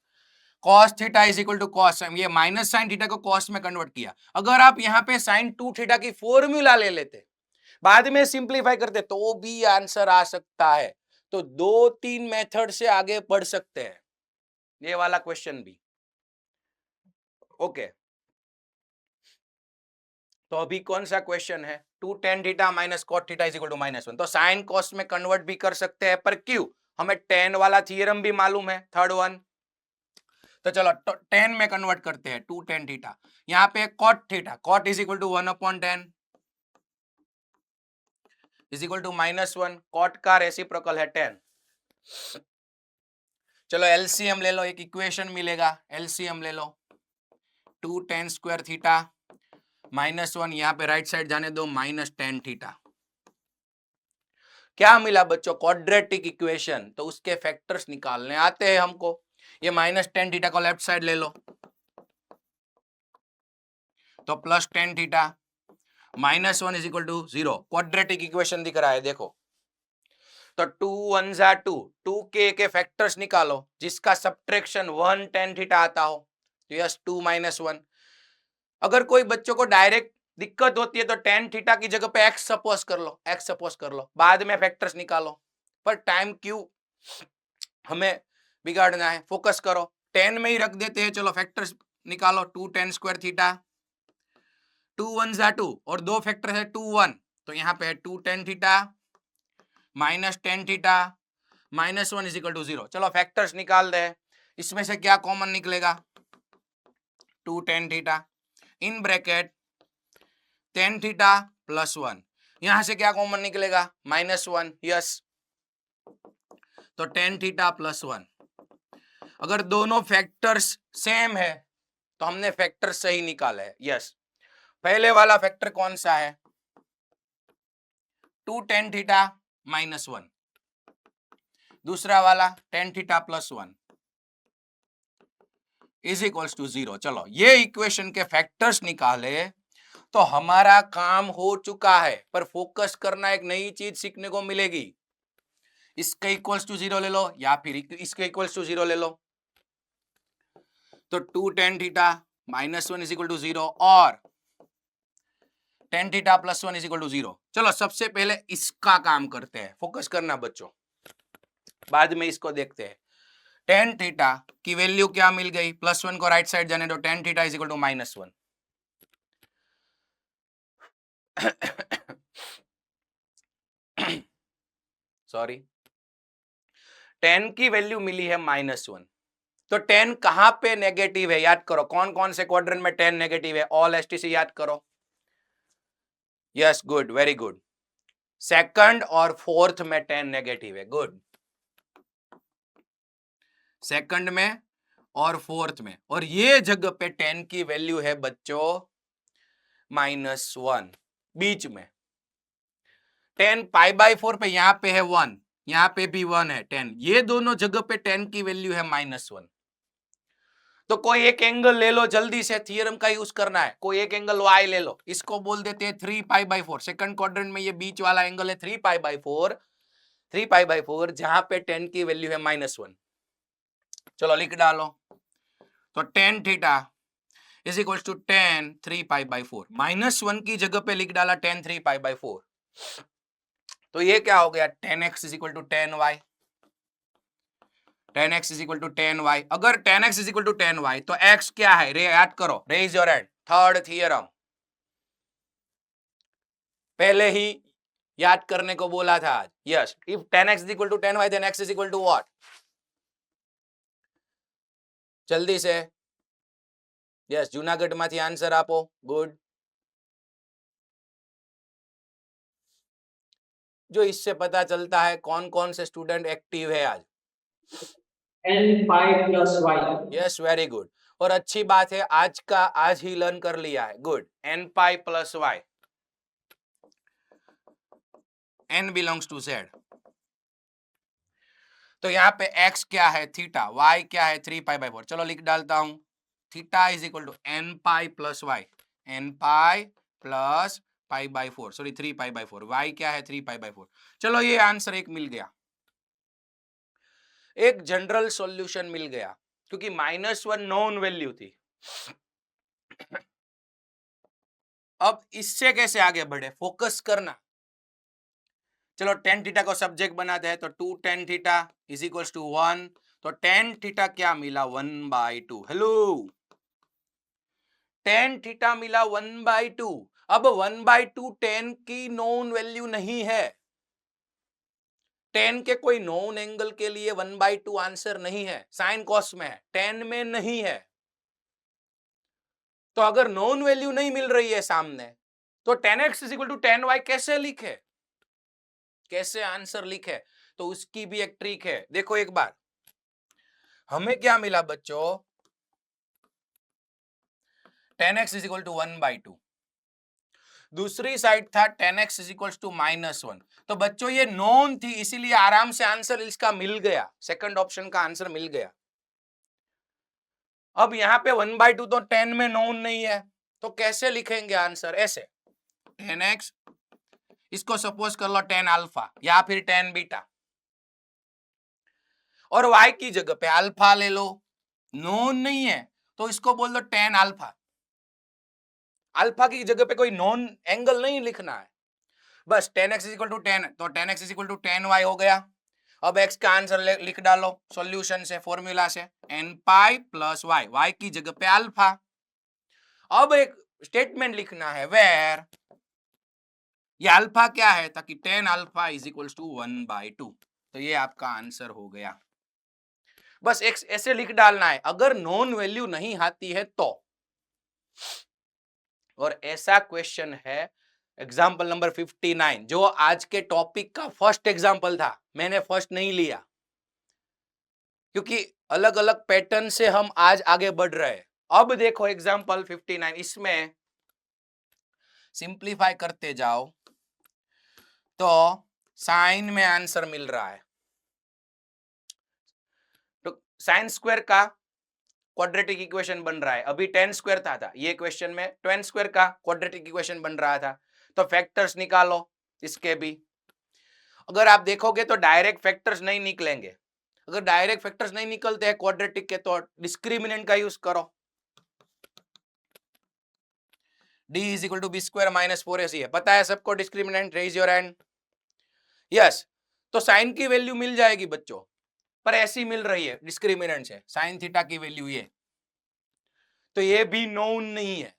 cos theta is equal to cos, ये माइनस साइन थीटा को कॉस में कन्वर्ट किया। अगर आप यहाँ पे साइन 2 थीटा की फॉर्मूला ले लेते, बाद में सिंप्लीफाई करते, तो भी आंसर आ सकता है। तो 2-3 मेथड से आगे बढ़ सकते हैं, ये वाला क्वेश्चन भी। ओके, तो अभी कौन सा क्वेश्चन है, 2 tan theta minus cot theta is equal to -1, तो साइन कॉस में कन्वर्ट भी कर सकते हैं, पर क्यों, हमें tan वाला थियरम भी मालूम है, थर्ड वन। तो चलो tan में कन्वर्ट करते हैं, 2 tan थीटा, यहाँ पे cot theta, cot is equal to 1/10 is equal to -1, cot का रेसिप्रोकल है 10। चलो एलसीएम ले लो, एक इक्वेशन मिलेगा, एलसीएम ले लो, 2 tan स्क्वायर थीटा -1, यहाँ पे राइट साइड जाने दो, -tan थीटा। क्या मिला बच्चों, क्वाड्रेटिक इक्वेशन, तो उसके फैक्टर्स निकालने आते हैं हमको। ये -tan थीटा को लेफ्ट साइड ले लो, तो +tan theta, -1 is equal to 0, quadratic equation दिख रहा है देखो। तो 2 1 जा 2, 2 के फैक्टर्स निकालो, जिसका सब्ट्रैक्शन 1 tan थीटा आता हो, तो यस 2 - 1। अगर कोई बच्चों को डायरेक्ट दिक्कत होती है तो tan थीटा की जगह पे x सपोज कर लो, x सपोज कर लो, बाद में फैक्टर्स निकालो, पर टाइम क्यों हमें बिगाड़ना है, फोकस करो, 10 में ही रख देते हैं। चलो फैक्टर्स निकालो, 2 tan स्क्वायर थीटा, 2 1 जा 2, और दो फैक्टर है 2 1, तो यहाँ पे है 2 tan theta -tan theta -1 is equal to 0। चलो फैक्टर्स निकाल दे, इसमें से क्या कॉमन निकलेगा, 2 tan theta in bracket tan theta +1, यहां से क्या कॉमन निकलेगा, -1, यस तो टेन थीटा प्लस 1। अगर दोनों फैक्टर्स सेम है तो हमने फैक्टर सही निकाला है। यस, पहले वाला फैक्टर कौन सा है? 2 टेन थीटा माइनस 1, दूसरा वाला tan theta plus 1 is equals to 0। चलो ये इक्वेशन के फैक्टर्स निकाले तो हमारा काम हो चुका है, पर फोकस करना, एक नई चीज सीखने को मिलेगी। इसके इक्वल्स टू 0 ले लो या फिर इसके इक्वल्स टू 0 ले लो। तो 2 tan theta minus 1 is equal to 0 और tan theta plus 1 is equal to 0। चलो सबसे पहले इसका काम करते हैं, फोकस करना बच्चों, बाद में इसको देखते हैं। टेन थीटा की वैल्यू क्या मिल गई? प्लस 1 को राइट साइड जाने दो, tan theta is equal to minus 1। Sorry, 10 की वैल्यू मिली है माइनस 1। तो 10 कहां पे नेगेटिव है? याद करो, कौन कौन से क्वाड्रेंट में 10 नेगेटिव है? ऑल एसटीसी याद करो। Yes, good, very good. Second और फोर्थ में 10 नेगेटिव है। गुड, सेकंड में और फोर्थ में, और ये जगह पे 10 की वैल्यू है बच्चों माइनस 1। बीच में 10 पाई बाई 4 पे, यहां पे है 1, यहां पे भी 1 है। 10 ये दोनों जगह पे 10 की वैल्यू है माइनस 1। तो कोई एक एंगल ले लो, जल्दी से थियरम का यूज करना है। कोई एक एंगल y ले लो, इसको बोल देते हैं 3 पाई बाई 4। सेकंड क्वाड्रेंट में ये बीच वाला एंगल है 3 पाई बाई 4, 3 पाई बाई 4, जहां पे 10 की वैल्यू है माइनस 1। चलो लिख डालो। तो tan theta is equal to 10 3 pi by 4। Minus 1 की जगह पे लिख डाला 10 3 पाई बाई 4। तो ये क्या हो गया? 10x is equal to 10y। 10x is equal to 10y। अगर 10x is equal to 10y तो x क्या है? रे याद करो, raise your hand. Third theorem पहले ही याद करने को बोला था आज। Yes, if 10x is equal to 10y then x is equal to what? जल्दी से। यस, जूनागढ़ माथी आंसर आपो। गुड। जो इससे पता चलता है कौन कौन से स्टूडेंट एक्टिव है आज। n pi plus y। Yes, very good. और अच्छी बात है, आज ही लर्न कर लिया है। Good. n pi plus y, n belongs to z। तो यहाँ पे x क्या है? थीटा। y क्या है? 3 पाई बाई 4। चलो लिख डालता हूं, theta is equal to n pi plus y, n pi plus pi by 4, sorry 3 pi by 4। y क्या है? 3 पाई बाई 4। चलो ये आंसर एक मिल गया, एक जनरल सॉल्यूशन मिल गया, क्योंकि -1 नोन वैल्यू थी। अब इससे कैसे आगे बढ़े? फोकस करना। चलो टेन थीटा को सब्जेक्ट बनाते हैं, तो 2 tan theta is equals to 1। तो टेन थीटा क्या मिला? 1/2। हेलो, टेन थीटा मिला 1/2। अब 1/2 10 की नोन वैल्यू नहीं है। 10 के कोई नोन एंगल के लिए 1/2 आंसर नहीं है। साइन कॉस में है, 10 में नहीं है। तो अगर नोन वैल्यू नहीं मिल रही है सामने, तो 10x is equal to 10y कैसे लिखे, कैसे आंसर लिखे? तो उसकी भी एक ट्रिक है। देखो एक बार, हमें क्या मिला बच्चों? 10x is equal to 1/2। दूसरी साइड था 10x इज इक्वल टू -1। तो बच्चों ये नोन थी, इसीलिए आराम से आंसर इसका मिल गया। सेकंड ऑप्शन का आंसर मिल गया। अब यहाँ पे 1/2 तो 10 में नोन नहीं है, तो कैसे लिखेंगे आंसर? ऐसे 10x, इसको सपोज कर लो 10 अल्फा या फिर 10 बीटा, और y की जगह पे अल्फा ले लो। नोन नहीं है तो इसको बोल दो 10 अल्फा। अल्फा की जगह पे कोई नॉन एंगल नहीं लिखना है, बस 10x इक्वल टू 10, तो 10x इक्वल टू 10y हो गया। अब x का आंसर लिख डालो सॉल्यूशन से, फॉर्मूला से, n pi plus y, y की जगह पे अल्फा। अब एक स्टेटमेंट लिखना है वेयर ये अल्फा क्या है, ताकि 10 अल्फा इज इक्वल टू 1/2। तो ये आपका आंसर हो गया। बस एक ऐसे लिख डालना है, अगर नॉन वैल्यू नहीं आती है तो। और ऐसा क्वेश्चन है एग्जाम्पल नंबर 59, जो आज के टॉपिक का फर्स्ट एग्जाम्पल था। मैंने फर्स्ट नहीं लिया, क्योंकि अलग अलग पैटर्न से हम आज आगे बढ़ रहे हैं। अब देखो एग्जांपल 59, इसमें सिंप्लीफाई करते जाओ तो साइन में आंसर मिल रहा है। तो साइन स्क्वायर का क्वाड्रेटिक इक्वेशन बन रहा है। अभी टेन स्क्वायर था ये क्वेश्चन में टेन स्क्वायर का क्वाड्रेटिक इक्वेशन बन रहा था। तो फैक्टर्स निकालो इसके भी। अगर आप देखोगे तो डायरेक्ट फैक्टर्स नहीं निकलेंगे। अगर डायरेक्ट फैक्टर्स नहीं निकलते हैं क्वाड्रेटिक के तो डिस्क्रिमिनेंट का यूज करो। d is equal to b square minus 4ac है, पता है सबको discriminant? Raise your hand. Yes, तो साइन की वैल्यू मिल जाएगी बच्चों, पर ऐसी मिल रही है डिस्क्रिमिनेंट से। साइन थीटा की वैल्यू ये, तो ये भी नोन नहीं है।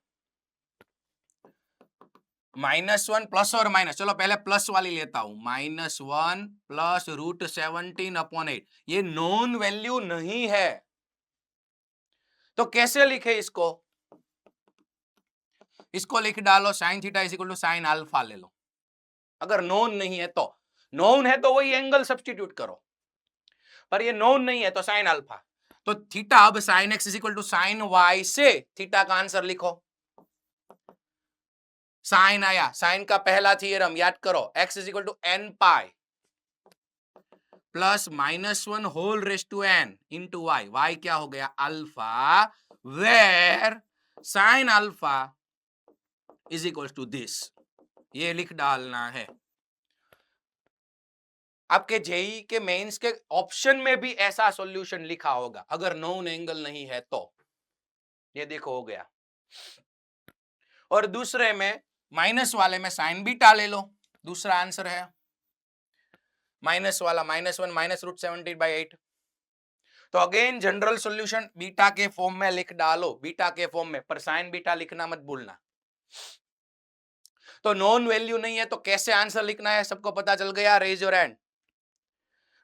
-1 प्लस और माइनस, चलो पहले प्लस वाली लेता हूं। -1 प्लस √17/8, ये नोन वैल्यू नहीं है। तो कैसे लिखे इसको? इसको लिख डालो sine theta is equal to sine alpha ले लो। अगर नोन नहीं है तो, नोन है तो वही एंगल सब्स्टिट्यूट करो, पर ये नोन नहीं है तो साइन अल्फा। तो थीटा अब sine x is equal to sine y से थीटा का आंसर लिखो। साइन आया, साइन का पहला थ्योरम याद करो, x is equal to n pi plus -1 whole raise to n into y. Y क्या हो गया? Alpha, where sine alpha is equal to this. ये लिख डालना है। आपके जेई के मेंस के ऑप्शन में भी ऐसा सॉल्यूशन लिखा होगा अगर नोन एंगल नहीं है तो। ये देखो हो गया। और दूसरे में माइनस वाले में साइन बीटा ले लो, दूसरा आंसर है। माइनस वाला -1 माइनस √17/8। तो अगेन जनरल सॉल्यूशन बीटा के फॉर्म में लिख डालो, बीटा के फॉर्म में, पर साइन बीटा लिखना मत भूलना। तो नॉन वैल्यू नहीं है तो कैसे आंसर लिखना है सबको पता चल गया? Raise your hand.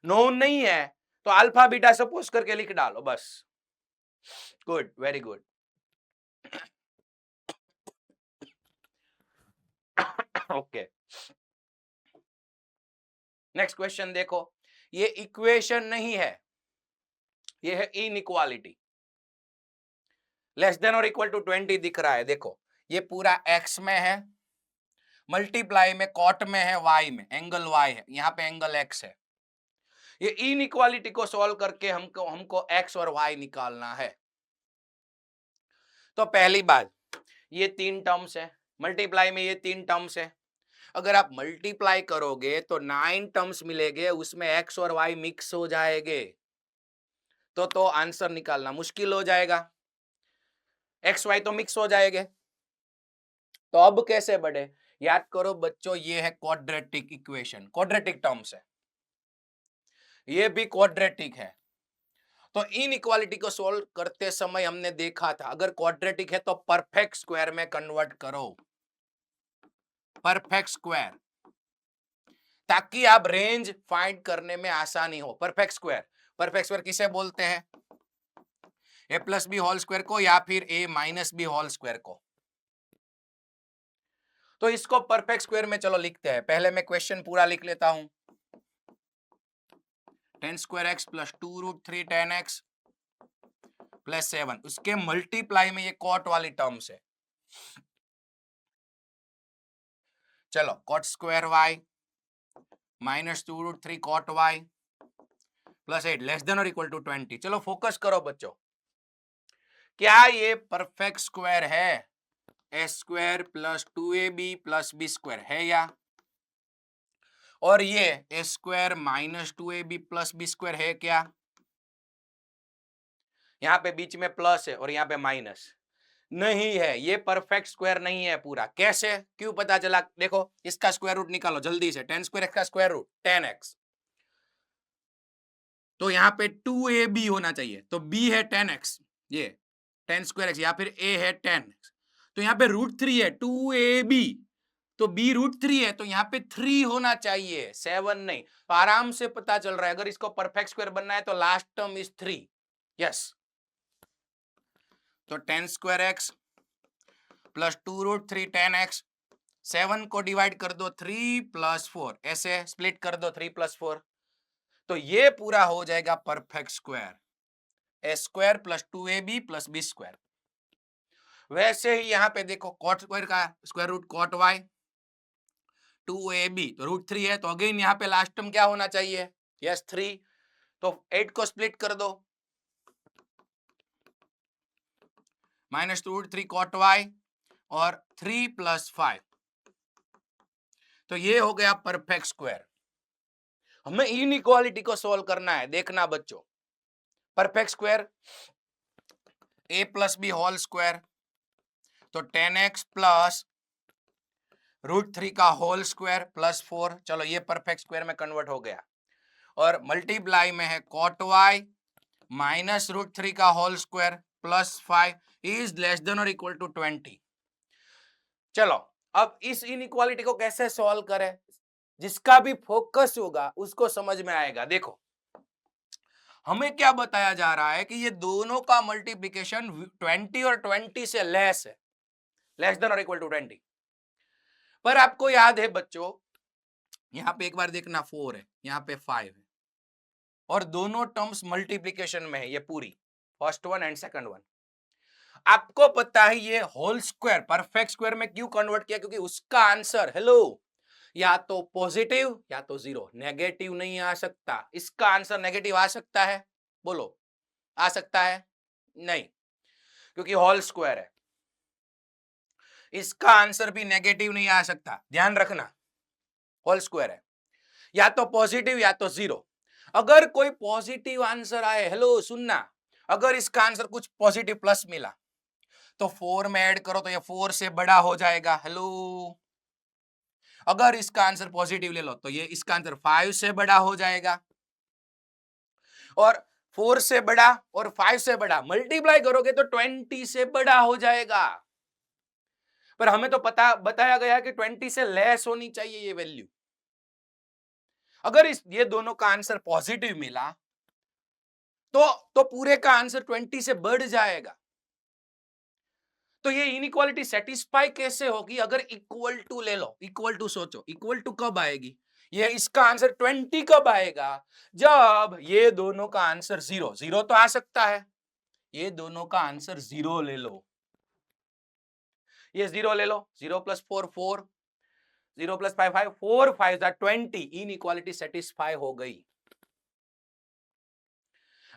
नोन नहीं है तो अल्फा बीटा सपोज करके लिख डालो बस। Good, very good. Okay, next question देखो। ये इक्वेशन नहीं है, ये है इनइक्वालिटी। लेस देन और इक्वल टू 20 दिख रहा है, देखो ये पूरा x में है, मल्टीप्लाई में कॉट में है, y में एंगल y है, यहाँ पे एंगल x है। ये इनइक्वालिटी को सॉल्व करके हमको x और y निकालना है। तो पहली बात, ये 3 टर्म्स है, मल्टीप्लाई में ये 3 टर्म्स है। अगर आप मल्टीप्लाई करोगे तो 9 टर्म्स मिलेंगे, उसमें x और y मिक्स हो जाएंगे, तो आंसर निकालना मुश्किल हो जाएगा। एक्स वाई तो मिक्स हो जाएंगे। तो अब कैसे बढ़े? याद करो बच्चों, ये है क्वाड्रेटिक इक्वेशन, क्वाड्रेटिक टर्म्स है, ये भी क्वाड्रेटिक है। तो इनइक्वालिटी को सॉल्व करते समय हमने देखा था अगर क्वाड्रेटिक है तो परफेक्ट स्क्वायर में कन्वर्ट करो, परफेक्ट स्क्वायर, ताकि आप रेंज फाइंड करने में आसानी हो। परफेक्ट स्क्वायर, परफेक्ट स्क्वायर किसे बोलते हैं? a plus b whole square को या फिर a minus b whole square को। तो इसको परफेक्ट स्क्वायर में चलो लिखते हैं। पहले मैं क्वेश्चन पूरा लिख लेता हूं। 10 square x plus 2√3 10x plus 7, उसके मल्टीप्लाई में ये कॉट वाली टर्म्स है। चलो cot square y minus 2√3 cot y plus 8 less than और इक्वल टू 20। चलो फोकस करो बच्चों, क्या ये परफेक्ट स्क्वायर है? A square plus 2ab plus B square है या? और ये A square minus 2ab plus B square है क्या? यहां पे बीच में प्लस है और यहां पे माइनस नहीं है, ये परफेक्ट स्क्वायर नहीं है पूरा। कैसे, क्यों पता चला? देखो इसका स्क्वायर रूट निकालो जल्दी से। 10 स्क्वायर एक्स का स्क्वायर रूट 10x, तो यहाँ पे 2ab होना चाहिए, तो b है 10x, ये 10 स्क्वायर एक्स, या फिर a है 10x, तो यहाँ पे √3 है 2ab, तो b √3 है, तो यहाँ पे 3 होना चाहिए, 7 नहीं। तो आराम से पता चल रहा है अगर इसको परफेक्ट स्क्वायर बनना है तो लास्ट टर्म इज 3। यस, तो 10 स्क्वायर एक्स प्लस 2√3 10x, 7 को डिवाइड कर दो 3 प्लस 4, ऐसे स्प्लिट कर दो 3 प्लस 4, तो ये पूरा हो जाएगा perfect square, A square plus 2ab plus B square. वैसे ही यहां पे देखो कॉट स्क्वायर का square root cot Y, 2ab तो रूट 3 है, तो अगेन यहाँ पे लास्ट टर्म क्या होना चाहिए, यस 3, तो 8 को स्प्लिट कर दो, माइनस रूट 3 कॉट वाई और 3 प्लस 5, तो ये हो गया परफेक्ट स्क्वायर। हमें इनइक्वालिटी को सॉल्व करना है, देखना बच्चों, perfect square a plus b whole square, तो 10x प्लस रूट 3 का होल स्क्वायर प्लस 4, चलो ये परफेक्ट स्क्वायर में कन्वर्ट हो गया, और मल्टीप्लाई में है कॉट वाई माइनस रूट 3 का whole square plus 5 is less than और इक्वल टू 20। चलो अब इस इनइक्वालिटी को कैसे सॉल्व करें, जिसका भी फोकस होगा उसको समझ में आएगा। देखो हमें क्या बताया जा रहा है कि ये दोनों का मल्टीप्लिकेशन 20 और 20 से लेस है, लेस देन और इक्वल टू 20। पर आपको याद है बच्चों, यहां पे एक बार देखना 4 है, यहां पे 5 है, और दोनों टर्म्स मल्टीप्लिकेशन में है, ये पूरी first one and second one. आपको पता है ये होल स्क्वायर परफेक्ट स्क्वायर में क्यों कन्वर्ट किया, क्योंकि उसका आंसर हेलो या तो पॉजिटिव या तो जीरो, नेगेटिव नहीं आ सकता। इसका आंसर नेगेटिव आ सकता है, बोलो आ सकता है नहीं, क्योंकि होल स्क्वायर है। इसका आंसर भी नेगेटिव नहीं आ सकता, ध्यान रखना, होल स्क्वायर है, या तो पॉजिटिव या तो जीरो। अगर कोई पॉजिटिव आंसर आए, हेलो सुनना, अगर इसका आंसर कुछ पॉजिटिव प्लस मिला तो 4 में ऐड करो तो ये 4 से बड़ा हो जाएगा, हेलो। अगर इसका आंसर पॉजिटिव ले लो तो ये इसका आंसर 5 से बड़ा हो जाएगा, और 4 से बड़ा और 5 से बड़ा मल्टीप्लाई करोगे तो 20 से बड़ा हो जाएगा। पर हमें तो पता बताया गया कि 20 से लेस होनी चाहिए ये वैल्यू। अगर ये दोनों का आंसर पॉजिटिव मिला तो पूरे का आंसर 20 से बढ़ जाएगा। तो ये इनइक्वालिटी सेटिस्फाई कैसे होगी, अगर इक्वल टू ले लो, इक्वल टू सोचो, इक्वल टू कब आएगी, ये इसका आंसर 20 कब आएगा, जब ये दोनों का आंसर जीरो, जीरो तो आ सकता है, ये दोनों का आंसर जीरो ले लो, ये जीरो ले लो, 0 प्लस 4 4, 0 प्लस 5 5, 4 5 20, इनइक्वालिटी सेटिस्फाई हो गई।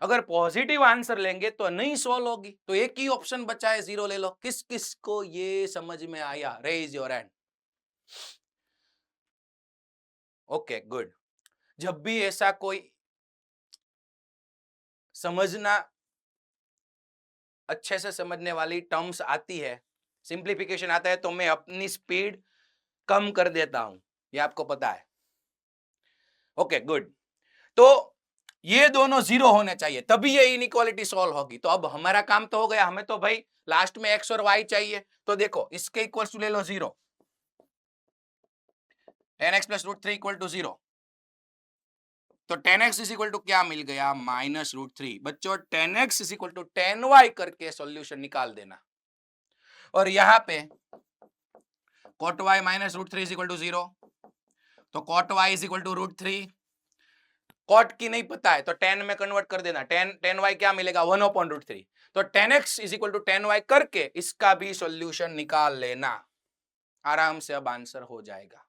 अगर पॉजिटिव आंसर लेंगे तो नहीं सॉल्व होगी, तो एक ही ऑप्शन बचा है, जीरो ले लो। किस किस को ये समझ में आया, raise your hand. Okay good. जब भी ऐसा कोई समझना अच्छे से समझने वाली टर्म्स आती है, सिंप्लीफिकेशन आता है, तो मैं अपनी स्पीड कम कर देता हूं, ये आपको पता है। Okay good. तो ये दोनों जीरो होने चाहिए, तभी ये इनइक्वालिटी सॉल्व होगी। तो अब हमारा काम तो हो गया, हमें तो भाई लास्ट में x और y चाहिए। तो देखो इसके इक्वल टू ले लो 0, 10x plus root 3 equal to 0, तो 10x इज इक्वल टू क्या मिल गया, माइनस रूट 3। बच्चों 10x is equal to 10y करके सॉल्यूशन निकाल देना, और यहां पे cot y minus root 3 is equal to 0, तो cot y is equal to root 3। Cot की नहीं पता है तो 10 में कन्वर्ट कर देना, 10y क्या मिलेगा, 1/√3। तो 10x is equal to 10y करके इसका भी सॉल्यूशन निकाल लेना, आराम से अब आंसर हो जाएगा।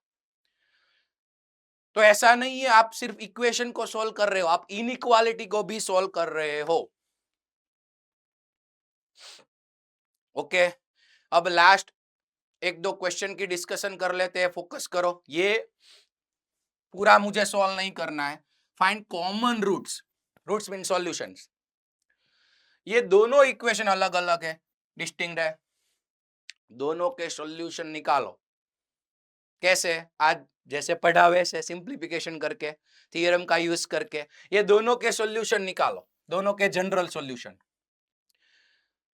तो ऐसा नहीं है आप सिर्फ इक्वेशन को सॉल्व कर रहे हो, आप इनइक्वालिटी को भी सॉल्व कर रहे हो। ओके, अब लास्ट एक दो क्वेश्चन की डिस्कशन कर लेते हैं, फोकस करो। ये पूरा मुझे सॉल्व नहीं करना है, find common roots, roots mean solutions. ये दोनों इक्वेशन अलग अलग है, डिस्टिंक्ट है, दोनों के सॉल्यूशन निकालो। कैसे, आज जैसे पढ़ा वैसे सिंप्लीफिकेशन करके, थ्योरम का यूज करके ये दोनों के सॉल्यूशन निकालो, दोनों के जनरल सॉल्यूशन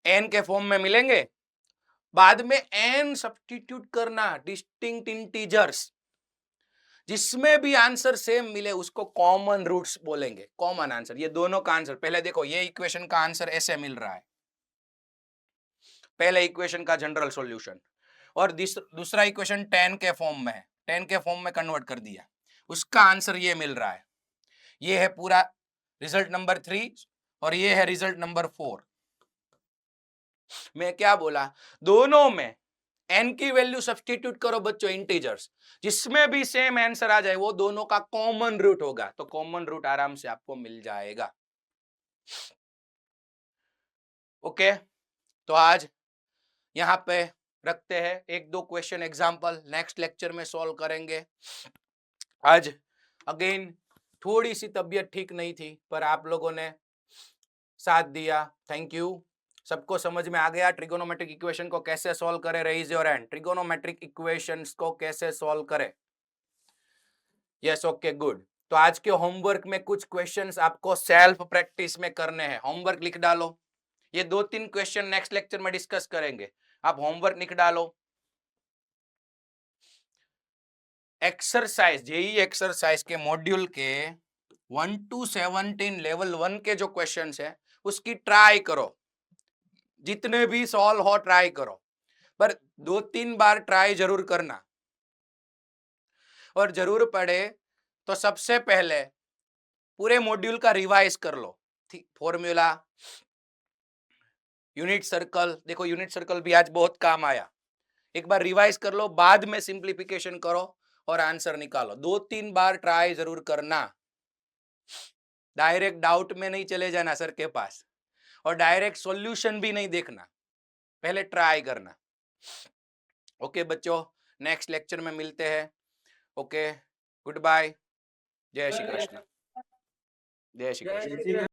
n के फॉर्म में मिलेंगे, बाद में n सब्स्टिट्यूट करना, डिस्टिंक्ट इंटीजर्स, जिसमें भी आंसर सेम मिले उसको कॉमन रूट्स बोलेंगे, कॉमन आंसर। ये दोनों का आंसर, पहले देखो ये इक्वेशन का आंसर ऐसे मिल रहा है, पहले इक्वेशन का जनरल सॉल्यूशन, और दूसरा इक्वेशन 10 के फॉर्म में है, 10 के फॉर्म में कन्वर्ट कर दिया, उसका आंसर ये मिल रहा है। ये है पूरा रिजल्ट नंबर 3 और ये है रिजल्ट नंबर 4। मैं क्या बोला, दोनों में n की वैल्यू सब्स्टिट्यूट करो बच्चों, इंटीजर्स, जिसमें भी सेम आंसर आ जाए वो दोनों का कॉमन रूट होगा, तो कॉमन रूट आराम से आपको मिल जाएगा। ओके, तो आज यहां पे रखते हैं, एक दो क्वेश्चन एग्जांपल नेक्स्ट लेक्चर में सॉल्व करेंगे। आज अगेन थोड़ी सी तबीयत ठीक नहीं थी, पर आप लोगों ने साथ दिया, थैंक यू। सबको समझ में आ गया ट्रिगोनोमेट्रिक इक्वेशन को कैसे सॉल्व करें? Raise your hand, trigonometric equations को कैसे सॉल्व करें? Yes, okay, good. तो आज के होमवर्क में कुछ क्वेश्चंस आपको सेल्फ प्रैक्टिस में करने हैं, होमवर्क लिख डालो। ये 2-3 क्वेश्चन नेक्स्ट लेक्चर में डिस्कस करेंगे, आप होमवर्क लिख डालो। एक्सरसाइज, जेई एक्सरसाइज के मॉड्यूल के 1 to 17 लेवल 1 के जो क्वेश्चंस है उसकी ट्राई करो, जितने भी सॉल्व हो ट्राई करो, पर 2-3 बार ट्राई जरूर करना। और जरूर पढ़े तो सबसे पहले पूरे मॉड्यूल का रिवाइज कर लो। फॉर्मूला, यूनिट सर्कल, देखो यूनिट सर्कल भी आज बहुत काम आया, एक बार रिवाइज कर लो, बाद में सिंप्लीफिकेशन करो और आंसर निकालो। 2-3 बार ट्राई जरूर करना, डायरेक्ट डाउट में नहीं चले जाना सर के पास, और डायरेक्ट सॉल्यूशन भी नहीं देखना, पहले ट्राई करना। ओके बच्चों, नेक्स्ट लेक्चर में मिलते हैं। ओके, गुड बाय, जय श्री कृष्ण, जय श्री कृष्ण।